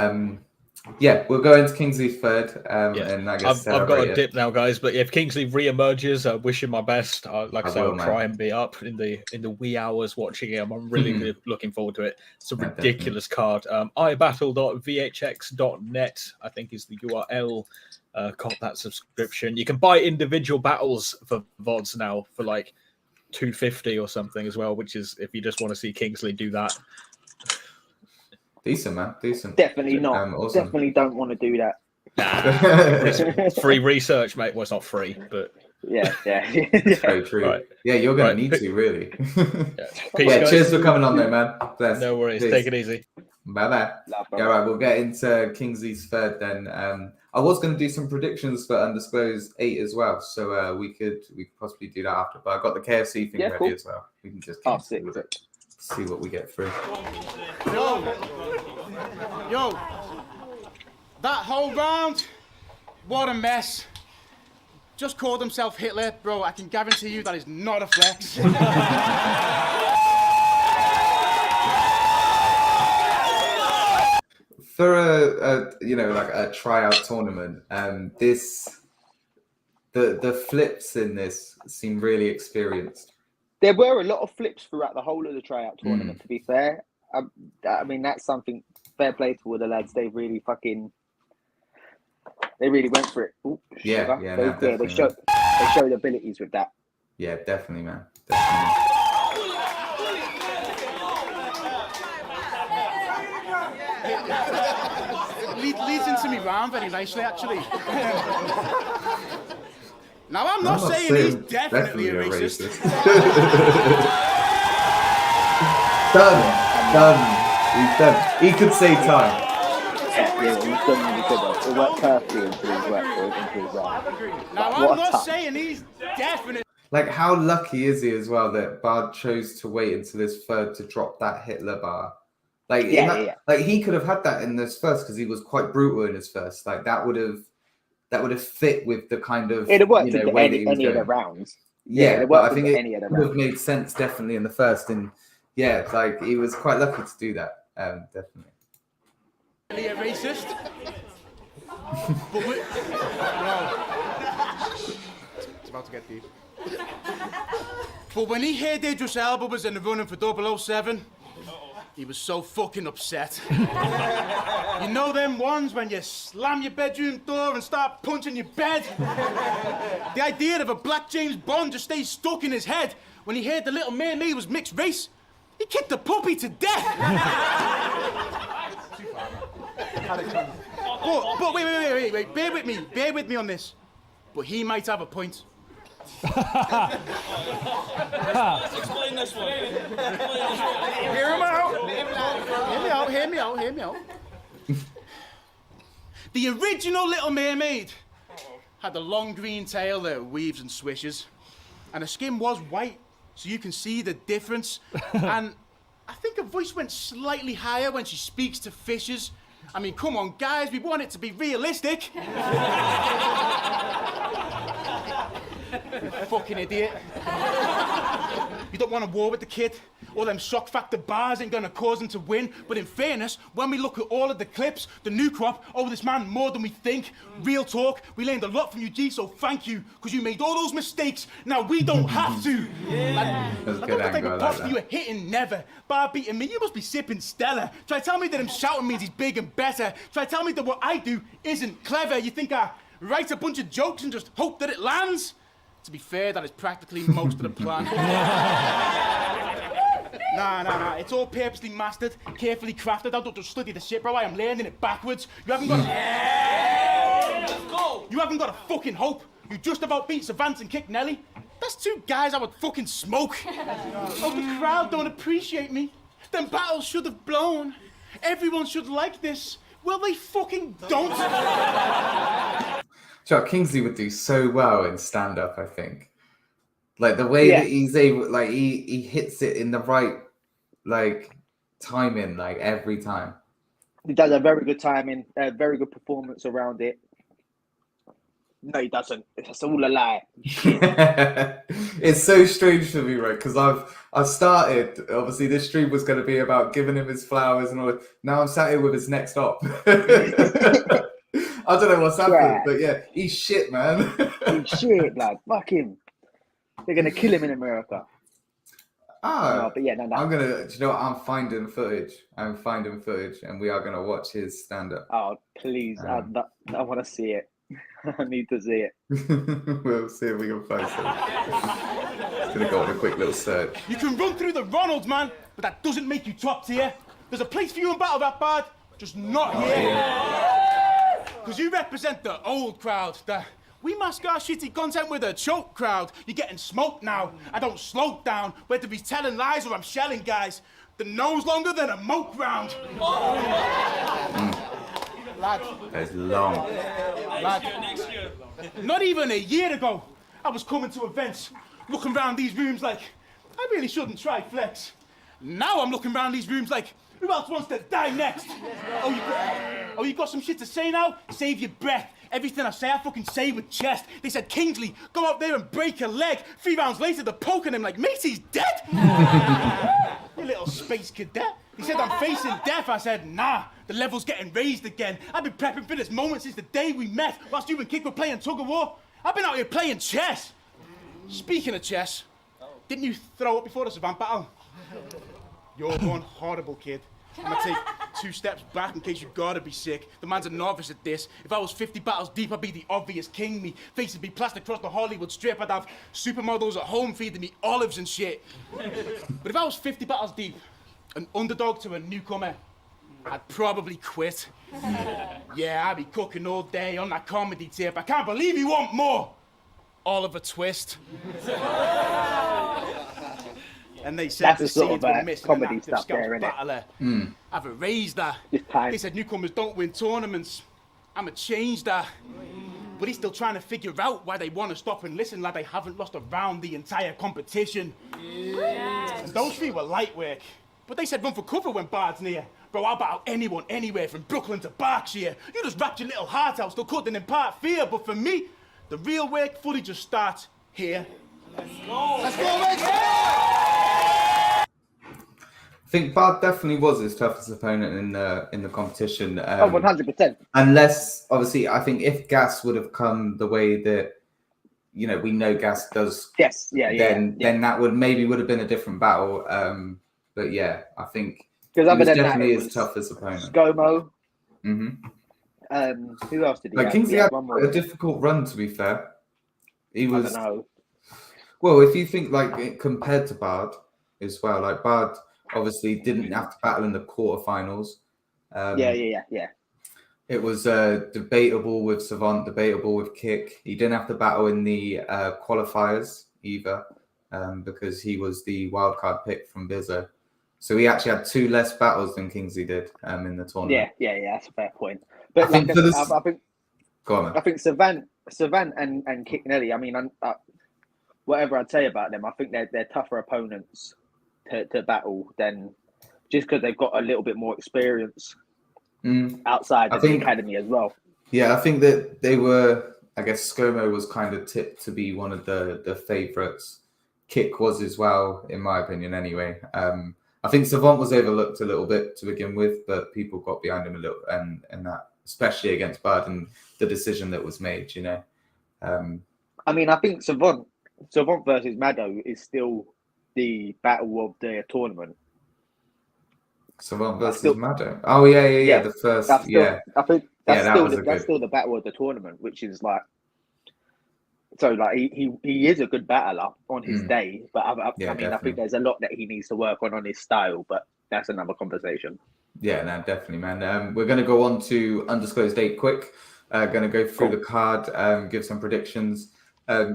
Speaker 5: yeah, we'll go into Kingsley's third. And I guess
Speaker 7: I've got
Speaker 5: celebrate
Speaker 7: a
Speaker 5: it.
Speaker 7: dip now, guys. But if Kingsley re-emerges, I wish him my best. Like I say,
Speaker 5: will,
Speaker 7: I'll
Speaker 5: man.
Speaker 7: try and be up in the wee hours watching him. I'm really looking forward to it. It's a
Speaker 5: Yeah,
Speaker 7: ridiculous card. ibattle.vhx.net, I think, is the URL. Got that subscription. You can buy individual battles for VODs now for like $2.50 or something as well. Which is if you just want to see Kingsley do that.
Speaker 5: Decent, man. Decent.
Speaker 10: Definitely not.
Speaker 5: Awesome.
Speaker 10: Definitely don't want to do that.
Speaker 7: It's free research, mate. Well, it's not free, but
Speaker 10: yeah.
Speaker 5: Very true.
Speaker 7: Right.
Speaker 5: Yeah, you're going
Speaker 7: Right.
Speaker 5: to need to, really.
Speaker 7: Peace,
Speaker 5: Yeah,
Speaker 7: guys.
Speaker 5: cheers for coming on, though, man. Bless.
Speaker 7: No worries.
Speaker 5: Cheers.
Speaker 7: Take it easy.
Speaker 5: Bye-bye. Yeah, right, we'll get into Kingsley's third then. I was going to do some predictions for Undisclosed 8 as well, so we could possibly do that after, but I got the KFC thing ready as well. We can just get with it. See what we get through.
Speaker 11: Yo, that whole round, what a mess. Just called himself Hitler, bro. I can guarantee you that is not a flex.
Speaker 5: For a tryout tournament, the flips in this seem really experienced.
Speaker 10: There were a lot of flips throughout the whole of the tryout tournament, to be fair. I mean, that's something, fair play to all the lads. They really went for it. Ooh,
Speaker 5: Yeah,
Speaker 10: they showed abilities with that.
Speaker 5: Yeah, definitely, man. Definitely.
Speaker 11: Leads into me round very nicely, actually. Now, I'm not saying he's definitely a racist.
Speaker 5: Done. He's done. He could save time.
Speaker 10: Yeah, he's done really good. It worked perfectly into his round.
Speaker 11: Now, I'm not saying he's definitely.
Speaker 5: Like, how lucky is he as well that Bard chose to wait until his third to drop that Hitler bar? Like, like he could have had that in this first because he was quite brutal in his first. Like, that would have fit with the kind of
Speaker 10: It'd worked
Speaker 5: way
Speaker 10: any
Speaker 5: that he was
Speaker 10: of the
Speaker 5: going.
Speaker 10: rounds.
Speaker 5: Yeah,
Speaker 10: it
Speaker 5: but I
Speaker 10: worked
Speaker 5: think
Speaker 10: with
Speaker 5: it
Speaker 10: any of the
Speaker 5: would have
Speaker 10: rounds.
Speaker 5: made sense definitely in the first. And yeah, like he was quite lucky to do that. Definitely.
Speaker 11: A racist. But no. It's about to get deep. But when he heard Idris Elba was in the running for 007, he was so fucking upset. You know them ones when you slam your bedroom door and start punching your bed? The idea of a black James Bond just stays stuck in his head. When he heard the little mermaid was mixed race, he kicked the puppy to death. But wait, bear with me on this. But he might have a point.
Speaker 13: Explain this one. Hear him out.
Speaker 11: Hear me out. The original Little Mermaid had a long green tail that weaves and swishes, and her skin was white, so you can see the difference. And I think her voice went slightly higher when she speaks to fishes. I mean, come on, guys, we want it to be realistic. Fucking idiot. You don't want a war with the kid. All them shock factor bars ain't gonna cause him to win. But in fairness, when we look at all of the clips, the new crop, this man more than we think. Real talk, we learned a lot from you, G, so thank you, because you made all those mistakes. Now we don't have to. I don't think a pop you were hitting, never. Bar beating me, you must be sipping Stella. Try tell me that him shouting means he's big and better. Try tell me that what I do isn't clever. You think I write a bunch of jokes and just hope that it lands? To be fair, that is practically most of the plan. Nah. It's all purposely mastered, carefully crafted. I don't just study the shit, bro. I am learning it backwards. You haven't got Let's go! You haven't got a fucking hope. You just about beat Savant and kicked Nelly. That's two guys I would fucking smoke. The crowd don't appreciate me. Them battles should have blown. Everyone should like this. Well, they fucking don't.
Speaker 5: Kingsley would do so well in stand-up, I think. Like the way that he's able, like he hits it in the right, like timing, like every time.
Speaker 10: He does a very good timing, a very good performance around it. No, he doesn't. It's all a lie.
Speaker 5: It's so strange for me, right? Because I've started. Obviously, this stream was going to be about giving him his flowers and all that. Now I'm sat here with his next op. I don't know what's happened, but yeah, he's shit, man.
Speaker 10: He's shit, lad. Fuck him. They're gonna kill him in America. No, but yeah, no.
Speaker 5: I'm gonna. Do you know what? I'm finding footage, and we are gonna watch his stand-up.
Speaker 10: Oh, please! I want to see it. I need to see it.
Speaker 5: We'll see if we can find it. Just gonna go on a quick little search.
Speaker 11: You can run through the Ronalds, man, but that doesn't make you top tier. There's a place for you in battle rap, bad, just not here. Because you represent the old crowd, we mask our shitty content with a choke crowd. You're getting smoked now. I don't slow down, whether he's telling lies or I'm shelling guys. The nose longer than a moke round. Lad.
Speaker 5: That's long.
Speaker 11: Lad. Not even a year ago, I was coming to events, looking around these rooms like, I really shouldn't try flex. Now I'm looking around these rooms like, who else wants to die next? You got some shit to say now? Save your breath. Everything I say, I fucking say with chest. They said, Kingsley, go out there and break a leg. 3 rounds later, they're poking him like, mate, he's dead. You little space cadet. He said, I'm facing death. I said, nah, the level's getting raised again. I've been prepping for this moment since the day we met. Whilst you and Kick were playing tug of war, I've been out here playing chess. Speaking of chess, didn't you throw up before the Savant battle? You're one horrible kid. I'm gonna take 2 steps back in case you gotta be sick. The man's a novice at this. If I was 50 battles deep, I'd be the obvious king. Me face would be plastered across the Hollywood Strip. I'd have supermodels at home feeding me olives and shit. But if I was 50 battles deep, an underdog to a newcomer, I'd probably quit. Yeah, I'd be cooking all day on that comedy tip. I can't believe you want more. Oliver Twist. And they said
Speaker 10: that's
Speaker 11: the
Speaker 10: sort
Speaker 11: seeds
Speaker 10: of
Speaker 11: were missing
Speaker 10: comedy stuff there,
Speaker 11: battler. I've erased that. They said newcomers don't win tournaments. I'ma change that. But he's still trying to figure out why they want to stop and listen like they haven't lost a round the entire competition. And those 3 were light work. But they said run for cover when Bard's near. Bro, I'll battle anyone, anywhere, from Brooklyn to Berkshire. You just wrapped your little heart out, still couldn't impart fear. But for me, the real work fully just starts here. Let's go! Let's go,
Speaker 5: I think Bard definitely was his toughest opponent in the competition.
Speaker 10: 100%.
Speaker 5: Unless, obviously, I think if Gas would have come the way that, you know, we know Gas does.
Speaker 10: Yes,
Speaker 5: then that would have been a different battle. But yeah, I think he was definitely his toughest opponent.
Speaker 10: ScoMo.
Speaker 5: Mm-hmm.
Speaker 10: Who else did he have?
Speaker 5: Kingsley had a difficult run, to be fair. He was.
Speaker 10: I don't know.
Speaker 5: Well, if you think like compared to Bard as well, like Bard obviously didn't have to battle in the quarterfinals.
Speaker 10: Yeah.
Speaker 5: It was debatable with Savant, debatable with Kick. He didn't have to battle in the qualifiers either because he was the wildcard pick from Bizzo. So he actually had 2 less battles than Kingsley did in the tournament.
Speaker 10: Yeah, that's a fair point. But
Speaker 5: I think
Speaker 10: I think
Speaker 5: go on, man.
Speaker 10: I think Savant and Kicknelly, I mean, whatever I'd say about them, I think they're tougher opponents to battle than just because they've got a little bit more experience outside of the academy as well.
Speaker 5: Yeah, I think that they were, I guess ScoMo was kind of tipped to be one of the favourites. Kick was as well, in my opinion, anyway. I think Savant was overlooked a little bit to begin with, but people got behind him a little, and that, especially against Bud and the decision that was made, you know.
Speaker 10: I mean, I think Savant versus Mado is still the battle of the tournament.
Speaker 5: Savant versus Mado. Oh yeah. The first,
Speaker 10: I think that's still the battle of the tournament, which is like. So, like, he is a good battler on his day, but I think there's a lot that he needs to work on his style, but that's another conversation.
Speaker 5: Yeah, no, definitely, man. We're going to go on to Undisclosed 8 quick. Going to go through the card, give some predictions.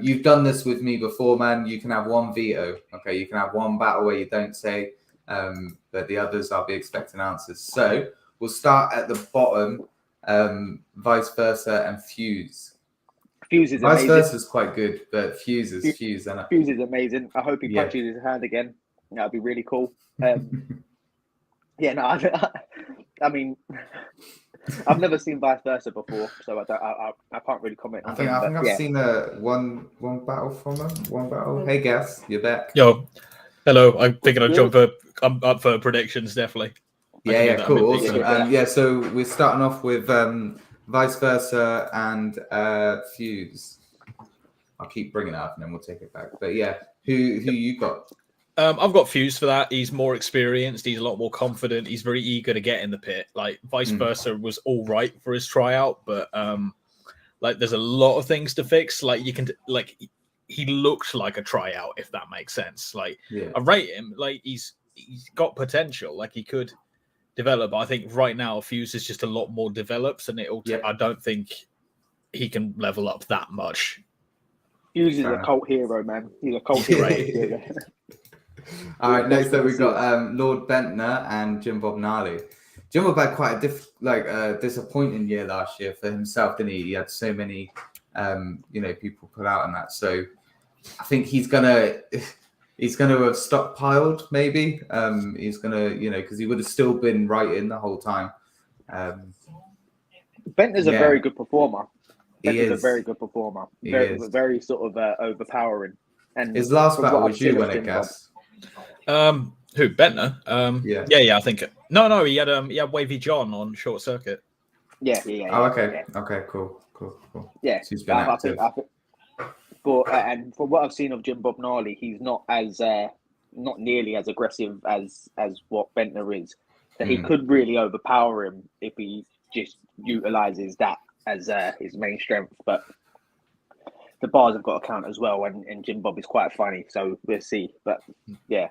Speaker 5: You've done this with me before, man. You can have one veto. Okay, you can have one battle where you don't say, but the others I'll be expecting answers. So we'll start at the bottom, vice versa and Fuse.
Speaker 10: Fuse is
Speaker 5: Vice
Speaker 10: amazing.
Speaker 5: versa is quite good, but Fuse is Fuse.
Speaker 10: Fuse is amazing. I hope he punches his hand again. That would be really cool. I mean, I've never seen vice versa before, so I can't really comment.
Speaker 5: I think I've seen one battle from him. One battle. Hey, Gas, you're back.
Speaker 7: Yo, hello. I'm thinking I'm up for predictions, definitely.
Speaker 5: Yeah, cool, awesome. So we're starting off with vice versa and Fuse. I'll keep bringing it up and then we'll take it back. But yeah, who you got?
Speaker 7: I've got Fuse for that. He's more experienced. He's a lot more confident. He's very eager to get in the pit. Like vice versa was all right for his tryout, but like there's a lot of things to fix. Like he looked like a tryout, if that makes sense. Like I rate him. Like he's got potential. Like he could develop. I think right now Fuse is just a lot more developed, and I don't think he can level up that much.
Speaker 10: Fuse is a cult hero, man. He's a cult hero.
Speaker 5: All right, next up we've got Lord Bentner and Jim Bob Gnarly. Jim Bob had quite a disappointing year last year for himself, didn't he? He had so many people pull out on that. So I think he's gonna have stockpiled, maybe. He's gonna, because he would have still been right in the whole time.
Speaker 10: Bentner's a very good performer.
Speaker 5: Bentner's
Speaker 10: a very good performer. Very sort of overpowering. And
Speaker 5: his last battle was you, when it Gas.
Speaker 7: Who, Bentner? Yeah. I think no. He had Wavy John on Short Circuit.
Speaker 10: Yeah.
Speaker 5: Oh, okay. Yeah. Okay. Cool.
Speaker 10: Yeah.
Speaker 5: So he's been active.
Speaker 10: And from what I've seen of Jim Bob Gnarly, he's not nearly as aggressive as what Bentner is. So he could really overpower him if he just utilizes that as his main strength. But the bars have got to count as well, and Jim Bob is quite funny, so we'll see. But yeah,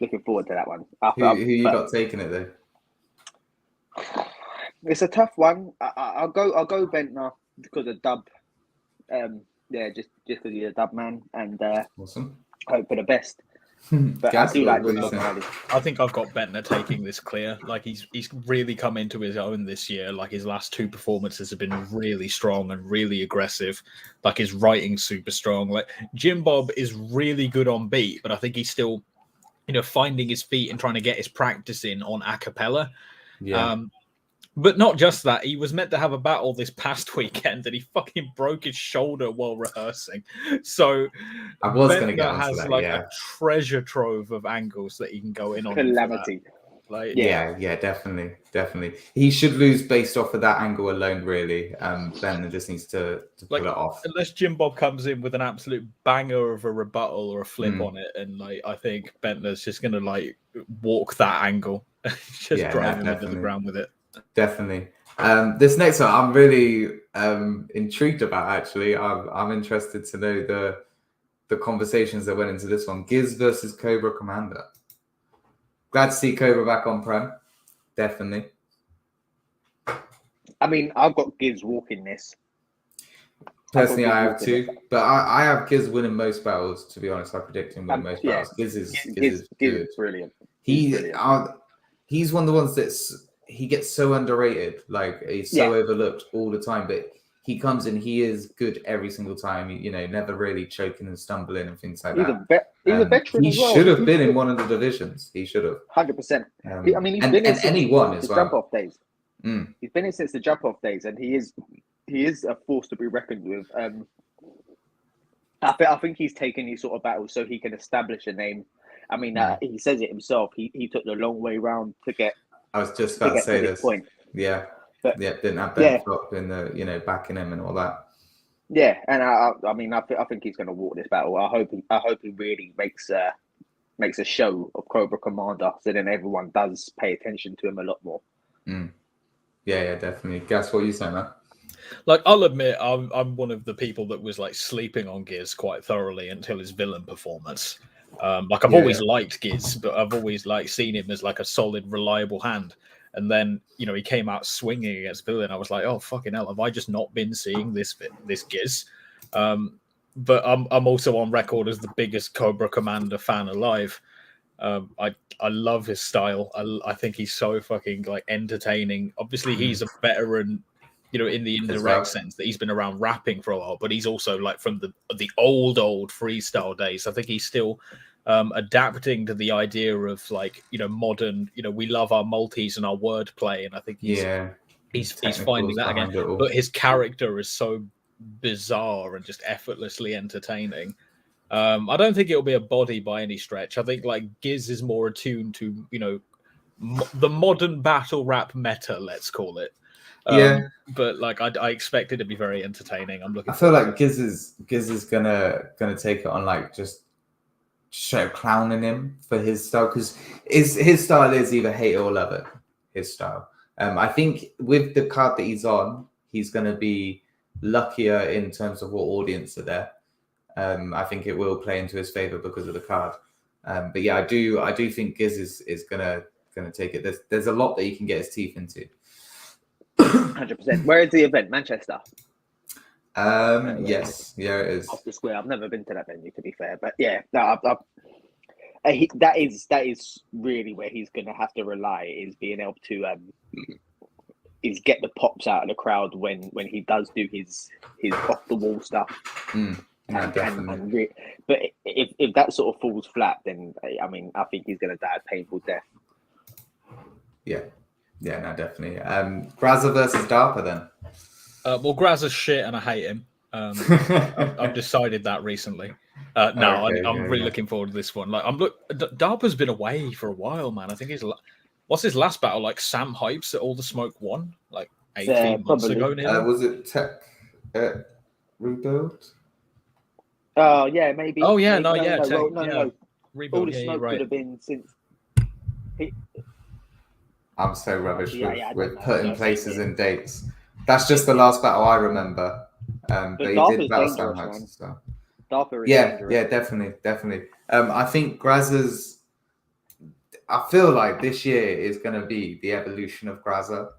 Speaker 10: looking forward to that one.
Speaker 5: Who you got taking it though?
Speaker 10: It's a tough one. I'll go Bentner because of Dub. Just because he's a Dub man, and
Speaker 5: awesome.
Speaker 10: Hope for the best. But I do like Jim Bob Gnarly.
Speaker 7: I think I've got Bentner taking this clear. Like he's really come into his own this year. Like his last 2 performances have been really strong and really aggressive. Like his writing's super strong. Like Jim Bob is really good on beat, but I think he's still, finding his feet and trying to get his practice in on a cappella.
Speaker 5: Yeah.
Speaker 7: But not just that, he was meant to have a battle this past weekend and he fucking broke his shoulder while rehearsing. So
Speaker 5: I was going to get
Speaker 7: has
Speaker 5: that,
Speaker 7: a treasure trove of angles that he can go in on.
Speaker 10: Calamity.
Speaker 5: Yeah, definitely. He should lose based off of that angle alone, really. Bentner just needs to pull it off.
Speaker 7: Unless Jim Bob comes in with an absolute banger of a rebuttal or a flip on it, and I think Bentner's just going to walk that angle, just drive him into the ground with it.
Speaker 5: Definitely. This next one I'm really intrigued about, actually. I'm interested to know the conversations that went into this one. Giz versus Cobra Commander. Glad to see Cobra back on Prem. Definitely.
Speaker 10: I mean, I've got Giz walking this.
Speaker 5: Personally, I have too. But I have Giz winning most battles, to be honest. I predict him winning most battles. Giz is good.
Speaker 10: Brilliant.
Speaker 5: He's one of the ones he gets so underrated. Like he's so overlooked all the time, but he comes in, he is good every single time. You know, never really choking and stumbling and things like that.
Speaker 10: He's a veteran
Speaker 5: He
Speaker 10: as well.
Speaker 5: should have been in one of the divisions. He should have.
Speaker 10: 100%. I mean, he's
Speaker 5: and,
Speaker 10: been in
Speaker 5: and anyone as
Speaker 10: the
Speaker 5: well.
Speaker 10: jump-off days. He's been in since the jump-off days, and he is a force to be reckoned with. I think he's taken these sort of battles so he can establish a name. I mean, he says it himself. He took the long way round to get.
Speaker 5: I was just about to say this.
Speaker 10: Point.
Speaker 5: Yeah.
Speaker 10: But,
Speaker 5: didn't have Ben Flop in the backing him and all that.
Speaker 10: Yeah, and I mean, I think he's going to walk this battle. I hope he really makes a show of Cobra Commander, so then everyone does pay attention to him a lot more.
Speaker 5: Yeah, definitely. Guess what you say, man?
Speaker 7: Like, I'll admit, I'm one of the people that was like sleeping on Giz quite thoroughly until his villain performance. Like I've always liked Giz, but I've always like seen him as like a solid, reliable hand. And then, you know, he came out swinging against villain. I was like, oh, fucking hell, have I just not been seeing this Giz? But I'm also on record as the biggest Cobra Commander fan alive. I love his style. I think he's so fucking like entertaining. Obviously, he's a veteran, you know, in the indirect sense that he's been around rapping for a while, but he's also like from the old freestyle days. I think he's still adapting to the idea of like, you know, modern, you know, we love our multis and our wordplay, and I think he's finding that again. But his character is so bizarre and just effortlessly entertaining. I don't think it'll be a body by any stretch. I think like Giz is more attuned to, you know, the modern battle rap meta, let's call it. But like I expect it to be very entertaining. I
Speaker 5: feel like Giz is gonna take it on like just straight clowning him for his style, because his style is either hate it or love it. His style. I think with the card that he's on, he's gonna be luckier in terms of what audience are there. I think it will play into his favor because of the card. But yeah, I do think Giz is gonna take it. There's a lot that he can get his teeth into.
Speaker 10: 100%. Where is the event? Manchester.
Speaker 5: Yes, yeah, it is.
Speaker 10: Off the square. I've never been to that venue, to be fair, but yeah, that is really where he's going to have to rely, is being able to is get the pops out of the crowd when he does do his off the wall stuff. But if that sort of falls flat, then I mean, I think he's going to die a painful death.
Speaker 5: Yeah, no, definitely. Grazza versus DARPA then.
Speaker 7: Well, Grazza's shit and I hate him. I've decided that recently. I'm really looking forward to this one. Like, DARPA's been away for a while, man. I think what's his last battle? Like Sam Hypes at All the Smoke 1, like 18 months ago now.
Speaker 5: Was it Tech Rebuild?
Speaker 10: Oh yeah, maybe.
Speaker 7: Oh yeah,
Speaker 10: no.
Speaker 7: Rebuild.
Speaker 10: All the Smoke could have been since.
Speaker 5: I'm so rubbish with putting places and dates. That's just the last battle I remember. But he did battle Sam Hypes. So. Yeah, definitely. I think Grazza's. I feel like this year is going to be the evolution of Grazza.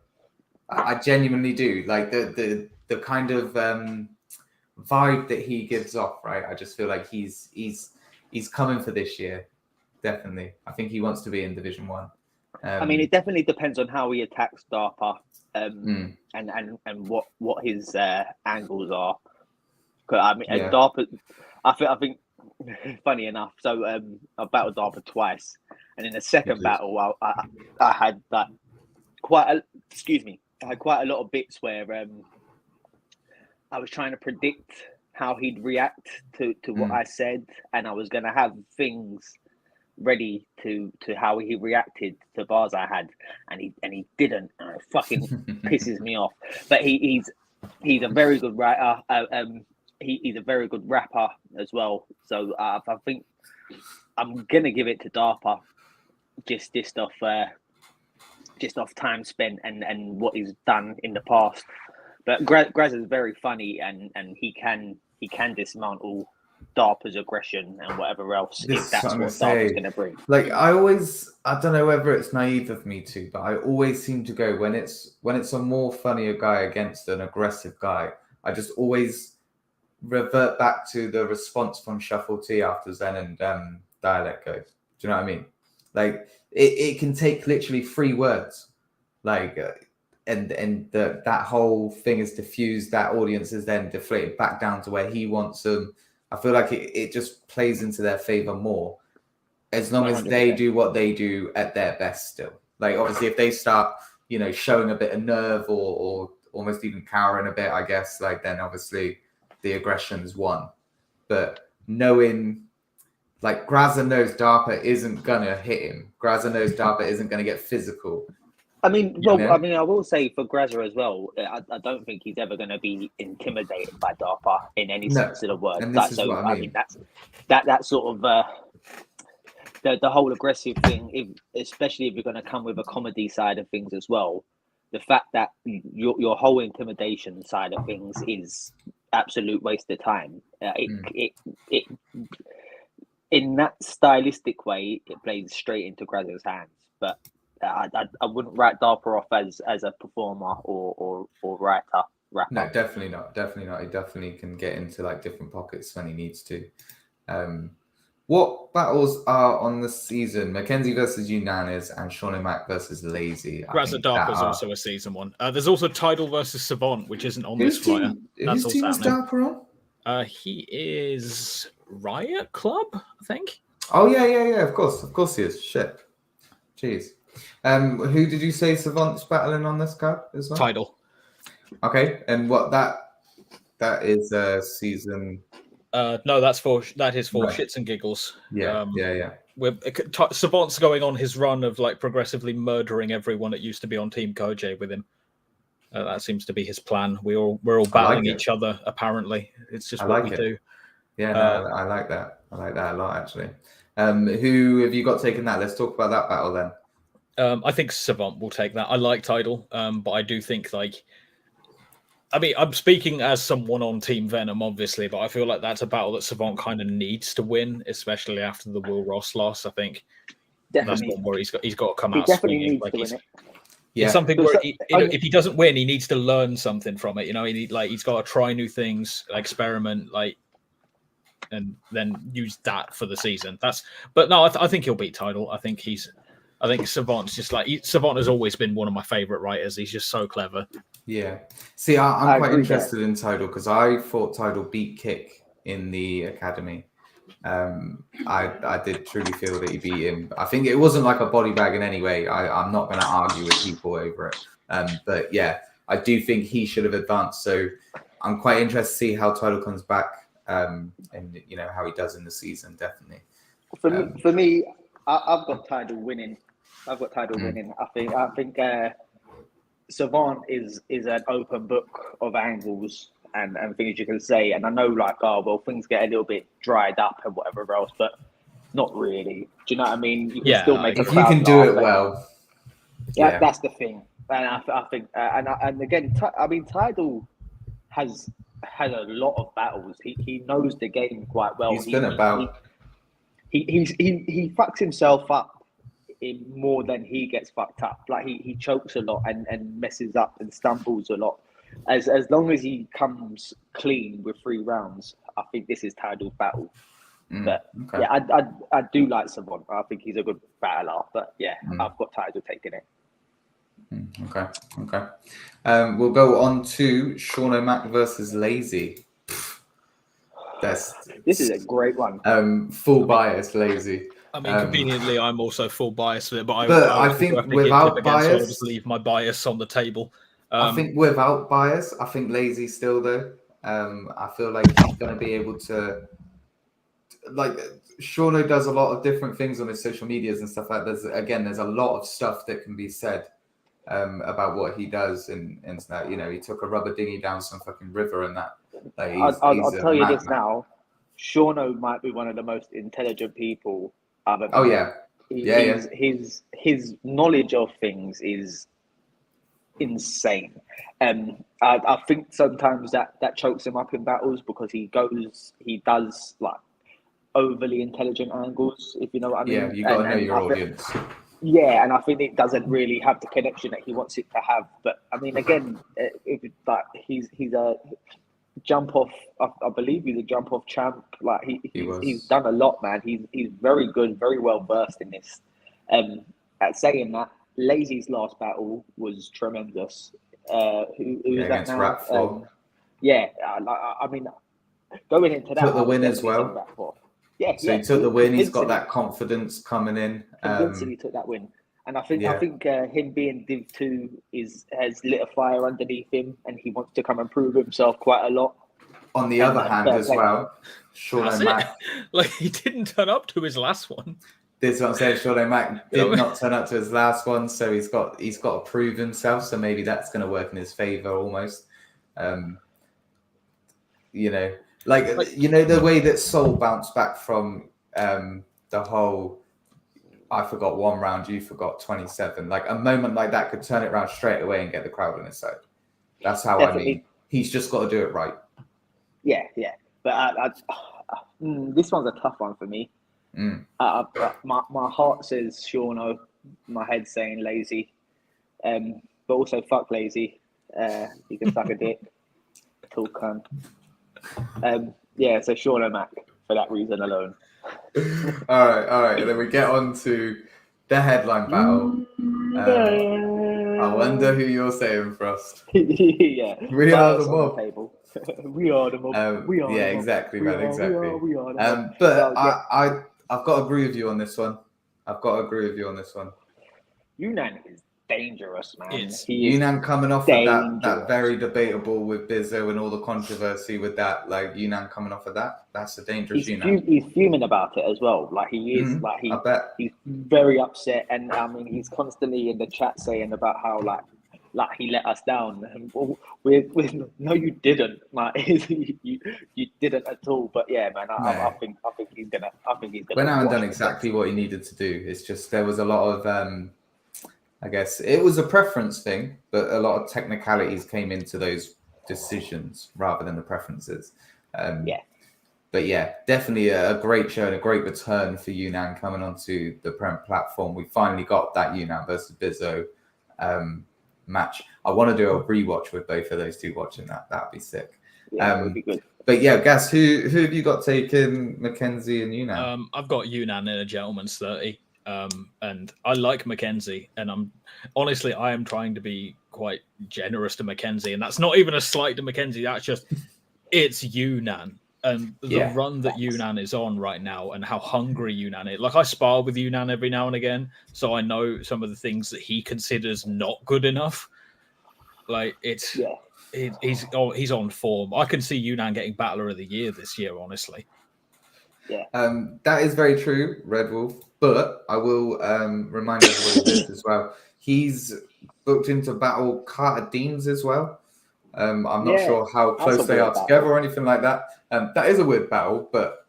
Speaker 5: I genuinely do. Like the kind of vibe that he gives off, right? I just feel like he's coming for this year. Definitely. I think he wants to be in Division 1.
Speaker 10: I mean, it definitely depends on how he attacks DARPA and what his angles are. I mean, DARPA. I think funny enough. So I battled DARPA twice, and in the second battle, I had that quite a lot of bits where I was trying to predict how he'd react to what I said, and I was going to have things ready to how he reacted to bars I had, and he didn't, and it fucking pisses me off. But he's a very good writer. He's a very good rapper as well. So I think I'm gonna give it to DARPA just off time spent and what he's done in the past. But Graz is very funny, and he can dismantle DARPA's aggression and whatever else, if that's what DARPA's going to bring.
Speaker 5: Like I don't know whether it's naive of me too, but I always seem to go when it's a more funnier guy against an aggressive guy, I just always revert back to the response from Shuffle T after Zen and Dialect goes. Do you know what I mean? Like it can take literally 3 words, like, and that whole thing is diffused. That audience is then deflated back down to where he wants them. I feel like it just plays into their favor more, as long as they
Speaker 10: 100%.
Speaker 5: do what they do at their best still. Like, obviously, if they start, showing a bit of nerve or almost even cowering a bit, I guess, like, then obviously the aggression's won. But knowing, like, Graza knows DARPA isn't going to hit him. Graza knows DARPA isn't going to get physical.
Speaker 10: I mean, I will say for Graza as well, I don't think he's ever going to be intimidated by DARPA in any sense of the word.
Speaker 5: And this is what I mean.
Speaker 10: That sort of the whole aggressive thing, especially if you're going to come with a comedy side of things as well. The fact that your whole intimidation side of things is absolute waste of time. It in that stylistic way, it plays straight into Graza's hands. But I wouldn't write DARPA off as a performer or writer. Rapper.
Speaker 5: No, definitely not. He definitely can get into like different pockets when he needs to. What battles are on the season? Mackenzie versus Unanis and Sean O'Mac versus Lazy.
Speaker 7: Graza DARPA is also a season one. There's also Tidal versus Savant, which isn't on this flyer.
Speaker 5: Whose team is DARPA
Speaker 7: on? He is Riot Club, I think.
Speaker 5: Oh yeah. Of course he is. Shit. Jeez. Who did you say Savant's battling on this card as well?
Speaker 7: Tidal.
Speaker 5: Okay, and what that is season.
Speaker 7: No, that is for
Speaker 5: right.
Speaker 7: shits and giggles.
Speaker 5: Yeah.
Speaker 7: Savant's going on his run of like progressively murdering everyone that used to be on Team Koj with him. That seems to be his plan. We're all battling each other. Apparently, it's just what we do.
Speaker 5: Yeah, I like that. I like that a lot, actually. Who have you got taking that? Let's talk about that battle then.
Speaker 7: I think Savant will take that. I like Tidal, but I do think I'm speaking as someone on Team Venom, obviously, but I feel like that's a battle that Savant kind of needs to win, especially after the Will Ross loss. I think that's one where he's got to come out swinging. It's something where if he doesn't win, he needs to learn something from it. He's got to try new things, experiment, and then use that for the season. I think he'll beat Tidal. I think Savant's just Savant has always been one of my favorite writers. He's just so clever.
Speaker 5: Yeah. See, I'm quite interested in Tidal because I thought Tidal beat Kick in the academy. I did truly feel that he beat him. I think it wasn't like a body bag in any way. I'm not going to argue with people over it. But yeah, I do think he should have advanced. So I'm quite interested to see how Tidal comes back and how he does in the season. Definitely.
Speaker 10: For me, I've got Tidal winning. I think Savant is an open book of angles and things you can say. And I know things get a little bit dried up and whatever else, but not really. Do you know what I mean? You can still make
Speaker 5: if you can do it well.
Speaker 10: Yeah, that's the thing. And I think, and again, Tidal has had a lot of battles. He knows the game quite well.
Speaker 5: He's been about.
Speaker 10: He fucks himself up in more than he gets fucked up. Like he chokes a lot and messes up and stumbles a lot. As long as he comes clean with 3 rounds, I think this is Tidal's battle. But
Speaker 5: okay.
Speaker 10: Yeah, I do like Savant. I think he's a good battler. But yeah, I've got Tidal taking it.
Speaker 5: Okay. We'll go on to Sean O'Mac versus Lazy.
Speaker 10: This is a great one.
Speaker 5: Full bias, Lazy.
Speaker 7: I mean, conveniently, I'm also full bias with it, but
Speaker 5: I think without bias,
Speaker 7: so I'll just leave my bias on the table.
Speaker 5: I think without bias, I think Lazy still though. I feel like he's going to be able to. Like Shauno does a lot of different things on his social medias and stuff like that. There's a lot of stuff that can be said about what he does and that. He took a rubber dinghy down some fucking river and that.
Speaker 10: I'll tell you this now. Shauno might be one of the most intelligent people I've ever met. His knowledge of things is insane. I think sometimes that chokes him up in battles because he does like overly intelligent angles, if you know what I mean.
Speaker 5: Yeah, you gotta know your audience.
Speaker 10: Yeah, and I think it doesn't really have the connection that he wants it to have. But I mean, again, he's a jump off. I believe he's a jump off champ. Like he's done a lot, man. He's very good, very well versed in this. At saying that, Lazy's last battle was tremendous. Who was that
Speaker 5: against
Speaker 10: now?
Speaker 5: Rapfor.
Speaker 10: I mean, going into that,
Speaker 5: Took the
Speaker 10: I was
Speaker 5: win as
Speaker 10: definitely saying
Speaker 5: well.
Speaker 10: Rapfor. Yeah,
Speaker 5: So he took the win. He's got that confidence coming in.
Speaker 10: Convincingly took that win, and I think him being Div 2 has lit a fire underneath him, and he wants to come and prove himself quite a lot.
Speaker 5: On the other hand, as well, Sean O'Mac,
Speaker 7: like he didn't turn up to his last one.
Speaker 5: This is what I'm saying. Sean O'Mac did not turn up to his last one, so he's got to prove himself. So maybe that's going to work in his favor almost. You know, the way that Soul bounced back from the whole I forgot 1 round, you forgot 27. Like a moment like that could turn it around straight away and get the crowd on his side. That's how I mean. He's just got to do it right. Yeah.
Speaker 10: But this one's a tough one for me. My heart says Shorno, my head's saying Lazy, but also fuck Lazy. You can suck a dick, tall cunt. So Shorno Mac for that reason alone.
Speaker 5: All right. And then we get on to the headline battle. I wonder who you're saying, Frost.
Speaker 10: Yeah,
Speaker 5: we are the mob.
Speaker 10: We are the mob. We are.
Speaker 5: Yeah, exactly, man. Exactly. But I've got to agree with you on this one.
Speaker 10: Yunnan is dangerous, man.
Speaker 5: Yunnan coming off of that very debatable with Bizzo and all the controversy with that. Like Yunnan coming off of that, that's a dangerous Yunnan.
Speaker 10: He's fuming about it as well. Like he is.
Speaker 5: I bet
Speaker 10: he's very upset, and I mean he's constantly in the chat saying about how like he let us down. And no, you didn't. Like you didn't at all. But yeah, man, I think he's gonna.
Speaker 5: Went out and done exactly what he needed to do. It's just there was a lot of. I guess it was a preference thing, but a lot of technicalities came into those decisions rather than the preferences. But yeah, definitely a great show and a great return for Yunnan coming onto the Prem platform. We finally got that Yunnan versus Bizzo match. I want to do a rewatch with both of those two watching that. That'd be sick.
Speaker 10: That would be good.
Speaker 5: But yeah, Gas, who have you got taking Mackenzie and Yunnan?
Speaker 7: I've got Yunnan in a gentleman's 30. And I like Mackenzie, and I am trying to be quite generous to Mackenzie, and that's not even a slight to Mackenzie. That's just it's Yunnan and the run that Yunnan is on right now, and how hungry Yunnan is. Like I spar with Yunnan every now and again, so I know some of the things that he considers not good enough. Like he's on form. I can see Yunnan getting Battler of the Year this year, honestly.
Speaker 10: Yeah.
Speaker 5: That is very true, Red Wolf. But I will remind everyone of this as well. He's booked into battle Carter Deems as well. I'm not sure how close they are together or anything like that. That is a weird battle, but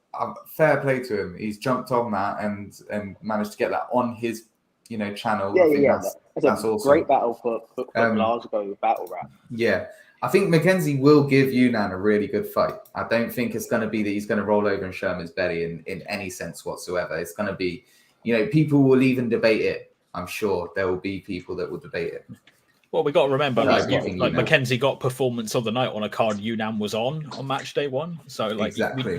Speaker 5: fair play to him. He's jumped on that and managed to get that on his channel. That's awesome.
Speaker 10: Great battle for Glasgow battle rap.
Speaker 5: Yeah. I think Mackenzie will give Yunnan a really good fight. I don't think it's going to be that he's going to roll over and show him his belly in any sense whatsoever. It's going to be, people will even debate it. I'm sure there will be people that will debate it.
Speaker 7: Well, we got to remember, Mackenzie got performance of the night on a card Yunnan was on match day 1. So,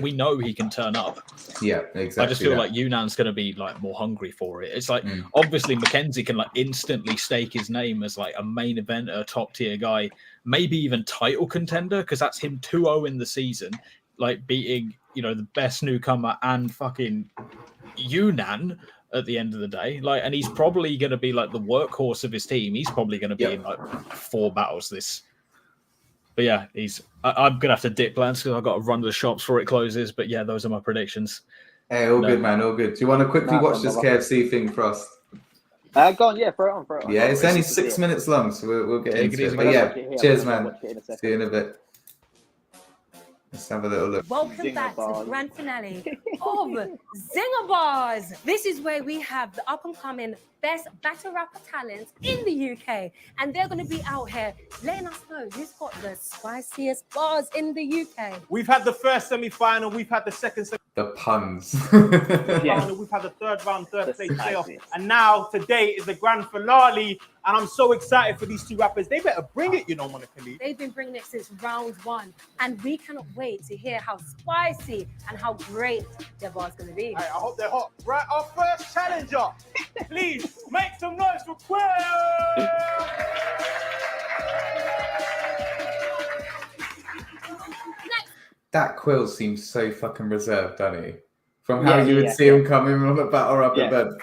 Speaker 7: we know he can turn up.
Speaker 5: Yeah, exactly.
Speaker 7: I just feel like Yunnan's going to be more hungry for it. It's obviously Mackenzie can instantly stake his name as a main eventer, top tier guy, maybe even title contender, because that's him 2-0 in the season, beating the best newcomer and fucking Yunnan at the end of the day. And he's probably going to be the workhorse of his team. He's probably going to be in 4 battles this. But yeah, I'm going to have to dip, Lance, because I've got to run to the shops before it closes. But yeah, those are my predictions.
Speaker 5: Hey, all good, man. All good. Do you want to quickly watch this KFC thing, Frost?
Speaker 10: Go on, throw it on.
Speaker 5: Yeah, it's only 6 minutes long, so we'll get into it. But yeah, cheers, man. See you in a bit. Let's have a little look.
Speaker 13: Welcome back to the grand finale of Zinger Bars. This is where we have the up-and-coming best battle rapper talents in the UK. And they're going to be out here letting us know who's got the spiciest bars in the UK.
Speaker 11: We've had the first semi-final. We've had the second semi-final.
Speaker 5: The puns.
Speaker 11: We've had the third round, third place playoff. And now, today is the grand finale. And I'm so excited for these two rappers. They better bring it, Monica Lee.
Speaker 13: They've been bringing it since round 1. And we cannot wait to hear how spicy and how great their bar's going to be.
Speaker 11: I hope they're hot. Right, our first challenger Please make some noise for Quill.
Speaker 5: That Quill seems so fucking reserved, doesn't he? From how you would see him coming on the battle rap and then.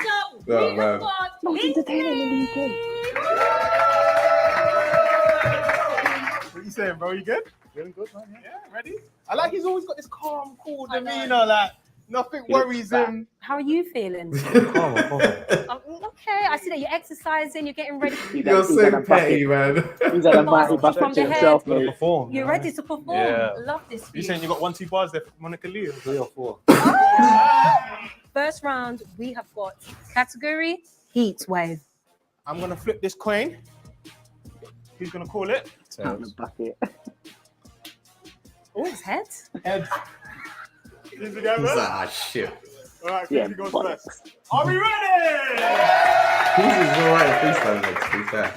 Speaker 5: Oh, man.
Speaker 10: Most entertaining in the UK.
Speaker 11: What you saying, bro? You good? Feeling good, man? Yeah, ready? I like he's always got this calm, cool demeanor, like nothing worries him.
Speaker 13: How are you feeling? Okay, I see that you're exercising, you're getting ready.
Speaker 5: You're so petty, man.
Speaker 10: He's had a mighty bucket
Speaker 13: From
Speaker 10: to
Speaker 13: the
Speaker 10: himself,
Speaker 13: head.
Speaker 10: mate.
Speaker 13: You're ready to perform.
Speaker 11: Yeah.
Speaker 13: Love this.
Speaker 11: You saying you got 1-2 bars there for Monica Lee? 3 or 4?
Speaker 13: First round, we have got category Heat Wave.
Speaker 11: I'm gonna flip this coin. Who's gonna call it?
Speaker 10: Out the bucket.
Speaker 13: Oh, it's head.
Speaker 11: Head. Who's the guy first?
Speaker 5: Ah, shit.
Speaker 11: All right,
Speaker 10: Yeah,
Speaker 11: who goes
Speaker 10: bollocks.
Speaker 11: first? Are we ready?
Speaker 5: This is alright freestyle, to be fair.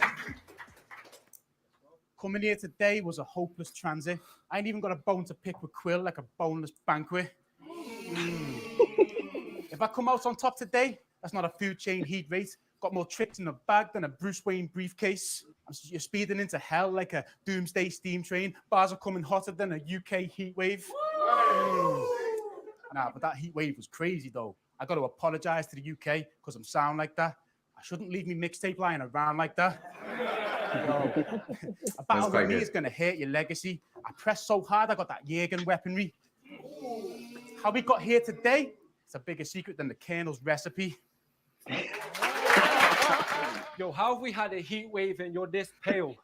Speaker 11: Coming here today was a hopeless transit. I ain't even got a bone to pick with Quill, like a boneless banquet. If I come out on top today, that's not a food chain heat rate. Got more tricks in the bag than a Bruce Wayne briefcase. You're speeding into hell like a doomsday steam train. Bars are coming hotter than a UK heat wave. Nah, but that heat wave was crazy though. I got to apologize to the UK because I'm sound like that. I shouldn't leave me mixtape lying around like that. No. A battle with me is going to hurt your legacy. I pressed so hard, I got that Jäger weaponry. How we got here today, it's a bigger secret than the Colonel's recipe.
Speaker 14: Yo, how have we had a heat wave and you're this pale?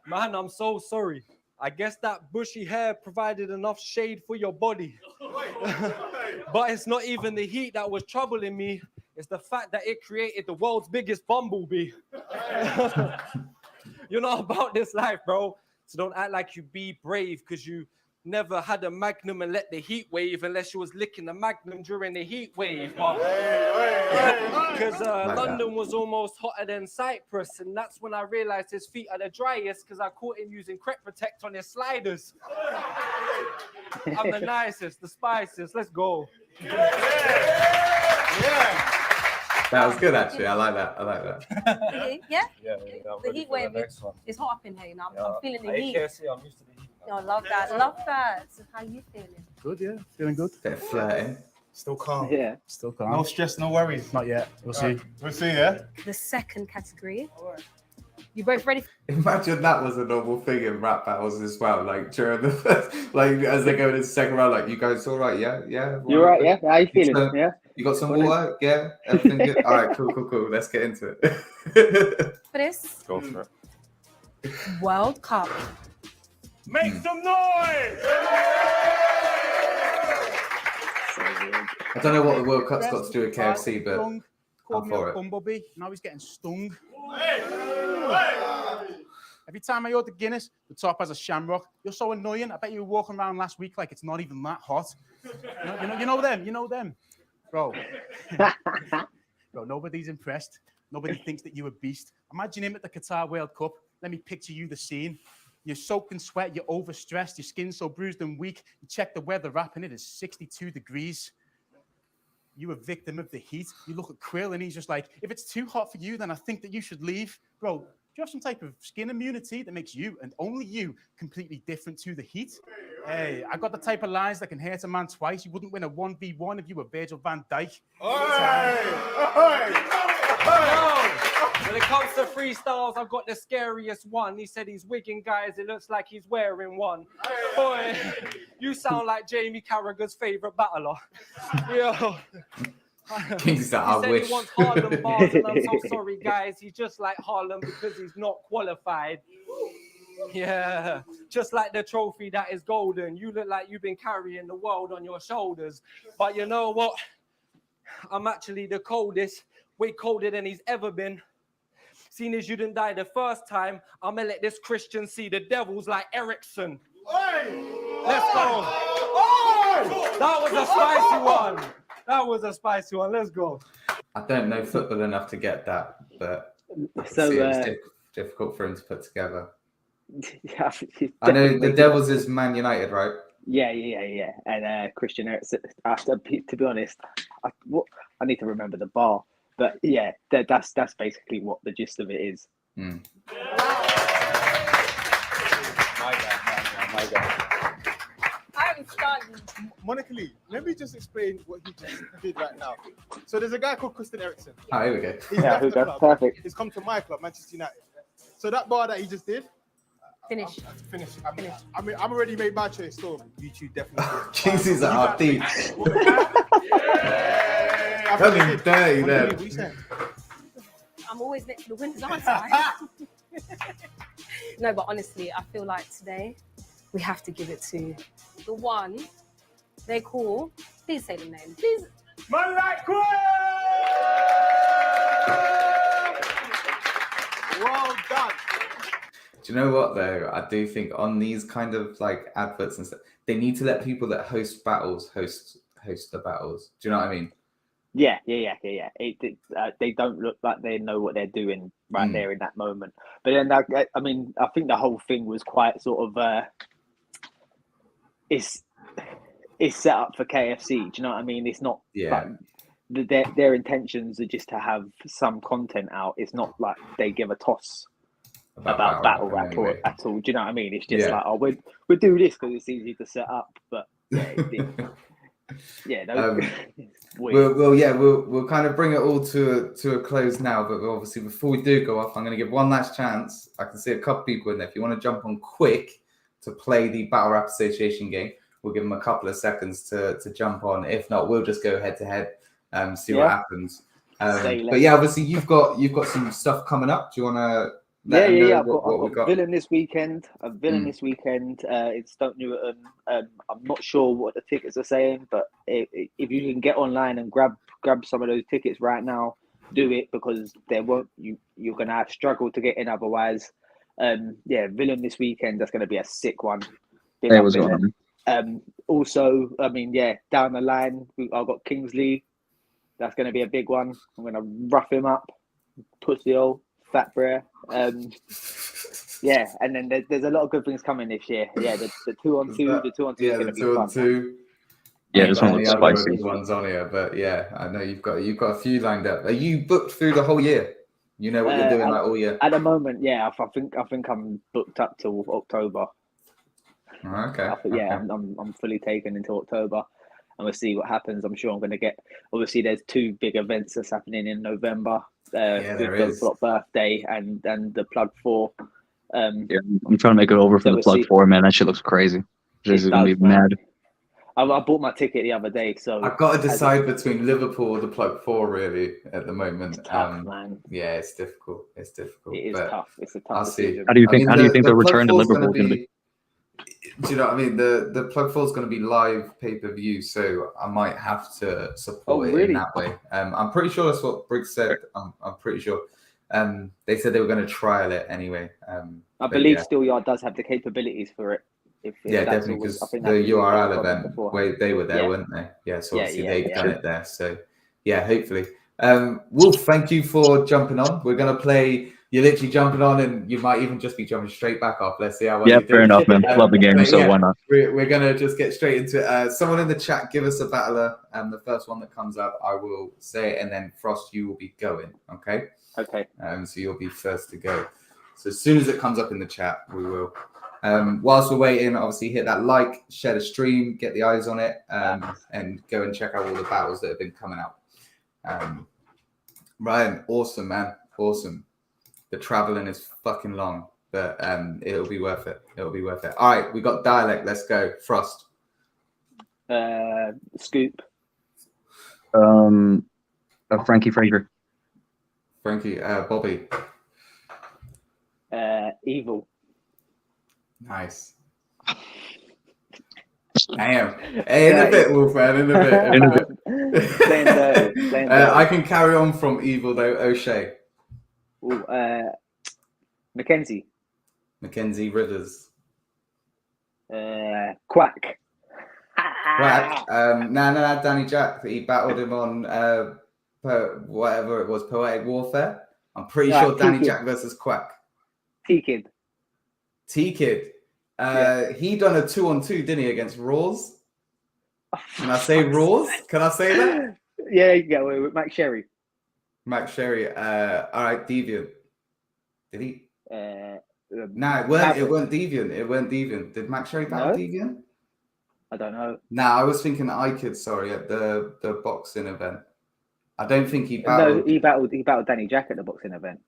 Speaker 14: Man, I'm so sorry. I guess that bushy hair provided enough shade for your body. But it's not even the heat that was troubling me. It's the fact that it created the world's biggest bumblebee. You're not about this life, bro. So don't act like you be brave because you never had a magnum and let the heat wave unless you was licking the magnum during the heat wave. Because London was almost hotter than Cyprus, and that's when I realized his feet are the driest because I caught him using Crep Protect on his sliders. I'm the nicest, the spiciest. Let's go.
Speaker 5: That was good, actually. I like that.
Speaker 13: Yeah?
Speaker 14: Yeah,
Speaker 13: The heat wave is hot up in here now. I'm feeling the heat.
Speaker 14: I'm used to the heat.
Speaker 13: I love that. Love that. So how are you feeling?
Speaker 11: Good, yeah. Feeling good.
Speaker 5: Bit of flirting.
Speaker 11: Still calm.
Speaker 10: Yeah.
Speaker 11: Still calm. No stress, no worries. Not yet. We'll see. We'll see, yeah?
Speaker 13: The second category. You both ready?
Speaker 5: Imagine that was a normal thing in rap battles as well. Like during the first, like as they go into the second round, like you guys all right? Yeah.
Speaker 10: You're right, yeah? How you feeling? Yeah.
Speaker 5: You got some water? Yeah. Everything good? All right, cool. Let's get into it.
Speaker 13: For this
Speaker 14: Go for it.
Speaker 13: World Cup.
Speaker 11: Make some noise!
Speaker 5: I don't know what the World Cup's got to do with KFC, but I'm for it.
Speaker 11: Bumblebee. Now he's getting stung. Every time I order Guinness, the top has a shamrock. You're so annoying. I bet you were walking around last week like it's not even that hot. You know them. Bro. Bro, nobody's impressed. Nobody thinks that you're a beast. Imagine him at the Qatar World Cup. Let me picture you the scene. You're soaked in sweat, you're overstressed, your skin's so bruised and weak. You check the weather app and it is 62 degrees. You a victim of the heat. You look at Quill and he's just like, if it's too hot for you, then I think that you should leave. Bro, do you have some type of skin immunity that makes you, and only you, completely different to the heat? Hey, I got the type of lines that can hurt a man twice. You wouldn't win a 1v1 if you were Virgil van Dijk.
Speaker 14: When it comes to freestyles, I've got the scariest one. He said he's wigging guys. It looks like he's wearing one. Boy, you sound like Jamie Carragher's favorite battler. Yo. He said he wants Harlem bars, and I'm so sorry, guys. He's just like Harlem because he's not qualified. Yeah, just like the trophy that is golden. You look like you've been carrying the world on your shoulders. But you know what? I'm actually the coldest, way colder than he's ever been. Seeing as you didn't die the first time, I'm gonna let this Christian see the devils like Erickson. Let's go. That was a spicy one. Let's go.
Speaker 5: I don't know football enough to get that, but
Speaker 10: So,
Speaker 5: it's difficult for him to put together.
Speaker 10: Yeah,
Speaker 5: I know the Devils is Man United, right?
Speaker 10: Yeah. And Christian Eriksen, to be honest, I need to remember the bar. But yeah, that's basically what the gist of it is.
Speaker 5: Mm.
Speaker 10: My God.
Speaker 13: I'm stunned.
Speaker 12: Monica Lee, let me just explain what he just did right now. So there's a guy called Christian Eriksen.
Speaker 5: Oh, here we go.
Speaker 12: He's
Speaker 10: Yeah,
Speaker 12: left
Speaker 10: who
Speaker 12: the
Speaker 10: goes?
Speaker 12: club.
Speaker 10: Perfect.
Speaker 12: He's come to my club, Manchester United. So that bar that he just did,
Speaker 13: Finish.
Speaker 12: finish. I mean, I'm already made my choice, so you two definitely.
Speaker 5: Kingsley's at our team.
Speaker 12: I
Speaker 5: Coming
Speaker 12: think he did.
Speaker 5: dirty
Speaker 12: What
Speaker 5: there.
Speaker 12: did you say?
Speaker 13: I'm always next to the winners, aren't I? No, but honestly, I feel like today we have to give it to the one they call. Please say the name. Please.
Speaker 12: Man like Queen! Well done.
Speaker 5: Do you know what though? I do think on these kind of like adverts and stuff, they need to let people that host battles host the battles. Do you know what I mean?
Speaker 10: Yeah. They don't look like they know what they're doing right there in that moment. But then, I mean, I think the whole thing was quite sort of it's set up for KFC. Do you know what I mean? It's not like their intentions are just to have some content out. It's not like they give a toss about battle rap
Speaker 5: anyway.
Speaker 10: at all. Do you know what I mean? It's just like, oh, we'll do this because it's easy to set up. But
Speaker 5: we'll kind of bring it all to a close now. But obviously, before we do go off, I'm going to give one last chance. I can see a couple people in there. If you want to jump on quick to play the Battle Rap Association game, we'll give them a couple of seconds to jump on. If not, we'll just go head to head, see what happens. But yeah, obviously you've got some stuff coming up. Do you want to?
Speaker 10: I've got Villain this weekend. This weekend. It's Stoke Newton. I'm not sure what the tickets are saying, but if you can get online and grab some of those tickets right now, do it, because you're gonna have struggle to get in otherwise. Villain this weekend. That's gonna be a sick one.
Speaker 15: Hey, what's going on?
Speaker 10: Also, I mean, down the line, I've got Kingsley. That's gonna be a big one. I'm gonna rough him up, pussy old fat brer. And then there's a lot of good things coming this year. Yeah, the 2-on-2, the 2-on-2 is going to be fun.
Speaker 5: 2-on-2.
Speaker 15: Yeah, this one looks spicy.
Speaker 5: Ones on here, but yeah, I know you've got a few lined up. Are you booked through the whole year? You know what you're doing like all year.
Speaker 10: At the moment, yeah, I think I'm booked up till October.
Speaker 5: Okay.
Speaker 10: I'm fully taken until October. And we'll see what happens. I'm sure I'm going to get. Obviously, there's two big events that's happening in November. With the Block birthday and the Plug 4.
Speaker 15: I'm trying to make it over for the Plug 4, man. That shit looks crazy. This is going to be mad.
Speaker 10: I bought my ticket the other day, so
Speaker 5: I've got to decide between Liverpool or the Plug 4 really at the moment.
Speaker 10: It's tough, man.
Speaker 5: Yeah, it's difficult. It is
Speaker 10: tough. It's a tough decision.
Speaker 15: How do you think the return to Liverpool is going to be?
Speaker 5: Do you know what I mean? The Plug 4 is going to be live pay-per-view, so I might have to support it in that way. I'm pretty sure that's what Briggz said. I'm pretty sure. They said they were going to trial it anyway.
Speaker 10: I believe Steelyard does have the capabilities for it. If
Speaker 5: definitely, because the URL event, they were there, weren't they? Yeah, so obviously they've done it there. So yeah, hopefully. Wolf, thank you for jumping on. We're going to play. You're literally jumping on, and you might even just be jumping straight back off. Let's see how well you do.
Speaker 15: Fair enough, man. Love the game, so why not?
Speaker 5: We're going to just get straight into it. Someone in the chat, give us a battler. The first one that comes up, I will say it, and then Frost, you will be going. Okay?
Speaker 10: Okay.
Speaker 5: So you'll be first to go. So as soon as it comes up in the chat, we will. Whilst we're waiting, obviously hit that like, share the stream, get the eyes on it, and go and check out all the battles that have been coming out. Ryan, awesome, man. Awesome. The traveling is fucking long, but it'll be worth it. All right, we got dialect. Let's go. Frost.
Speaker 10: Scoop.
Speaker 15: Frankie Fraser.
Speaker 5: Frankie. Bobby.
Speaker 10: Evil.
Speaker 5: Nice. Damn. Hey, in a bit, Wolfman. In a bit. I can carry on from Evil though. O'Shea.
Speaker 10: Mackenzie
Speaker 5: Rivers.
Speaker 10: Quack.
Speaker 5: Danny Jack. He battled him on whatever it was, Poetic Warfare. I'm pretty sure Danny Jack versus Quack.
Speaker 10: T-Kid.
Speaker 5: He done a 2-on-2, didn't he, against Raws? Can I say Raws? Can I say that?
Speaker 10: Yeah, you go with Max Sherry.
Speaker 5: Max Sherry. All right, Deviant. Did he? No, it weren't Deviant. It weren't Deviant. Did Max Sherry battle Deviant?
Speaker 10: I don't know.
Speaker 5: Nah, I was thinking I-Kid, sorry, at the boxing event. I don't think he battled.
Speaker 10: No, he battled Danny Jack at the boxing event.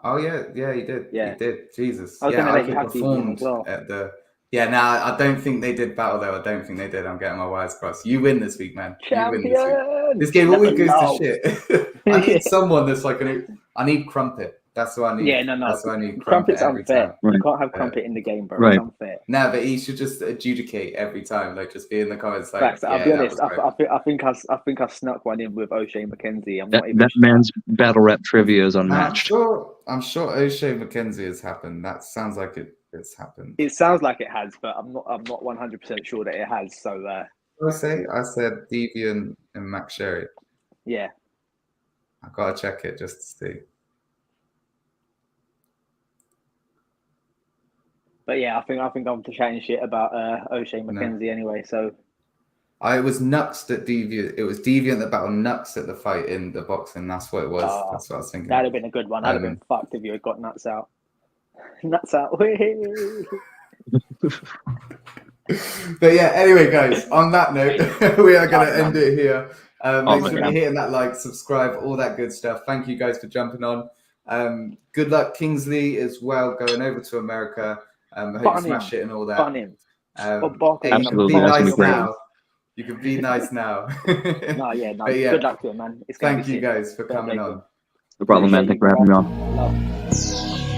Speaker 5: Oh yeah, he did.
Speaker 10: Yeah.
Speaker 5: He did. Jesus.
Speaker 10: I was gonna let you have
Speaker 5: performed
Speaker 10: as well.
Speaker 5: at the. Yeah, I don't think they did battle though. I don't think they did. I'm getting my wires crossed. You win this week, man.
Speaker 10: Champion!
Speaker 5: You win this game always goes to shit. I need someone that's like I need Crumpet. That's what I need.
Speaker 10: Yeah, no.
Speaker 5: That's what I need.
Speaker 10: Crumpet's unfair.
Speaker 5: Time.
Speaker 10: You can't have Crumpet in the game, bro.
Speaker 15: Right.
Speaker 10: It's unfair.
Speaker 5: No, but he should just adjudicate every time. Like, just be in the comments. Like,
Speaker 10: Facts. I'll be honest.
Speaker 5: I
Speaker 10: I think I snuck one in with O'Shea McKenzie. I'm
Speaker 15: That,
Speaker 10: not even.
Speaker 15: that man's battle rap trivia is unmatched.
Speaker 5: I'm sure O'Shea McKenzie has happened. That sounds like it's happened.
Speaker 10: It sounds like it has, but I'm not 100% sure that it has. So
Speaker 5: I said Deviant and Max Sherry.
Speaker 10: yeah.
Speaker 5: I gotta check it just to see.
Speaker 10: But yeah, I think I'm chatting shit about O'Shea McKenzie anyway. So
Speaker 5: It was Nux that Deviant. It was Deviant that battled Nux at the fight in the boxing. That's what it was. That's what I was thinking.
Speaker 10: That'd have been a good one. That'd have been fucked if you had got Nuts out. Nuts out.
Speaker 5: But yeah, anyway, guys, on that note, we are going to end it here. Make sure you're hitting that like, subscribe, all that good stuff. Thank you guys for jumping on. Good luck, Kingsley, as well, going over to America. I hope you smash it and all that. Hey, you can be nice now. You can be nice now.
Speaker 10: No. Good luck to him, man.
Speaker 5: Thank you guys for coming on.
Speaker 15: No problem, man. Thank you for having me on.
Speaker 10: Love.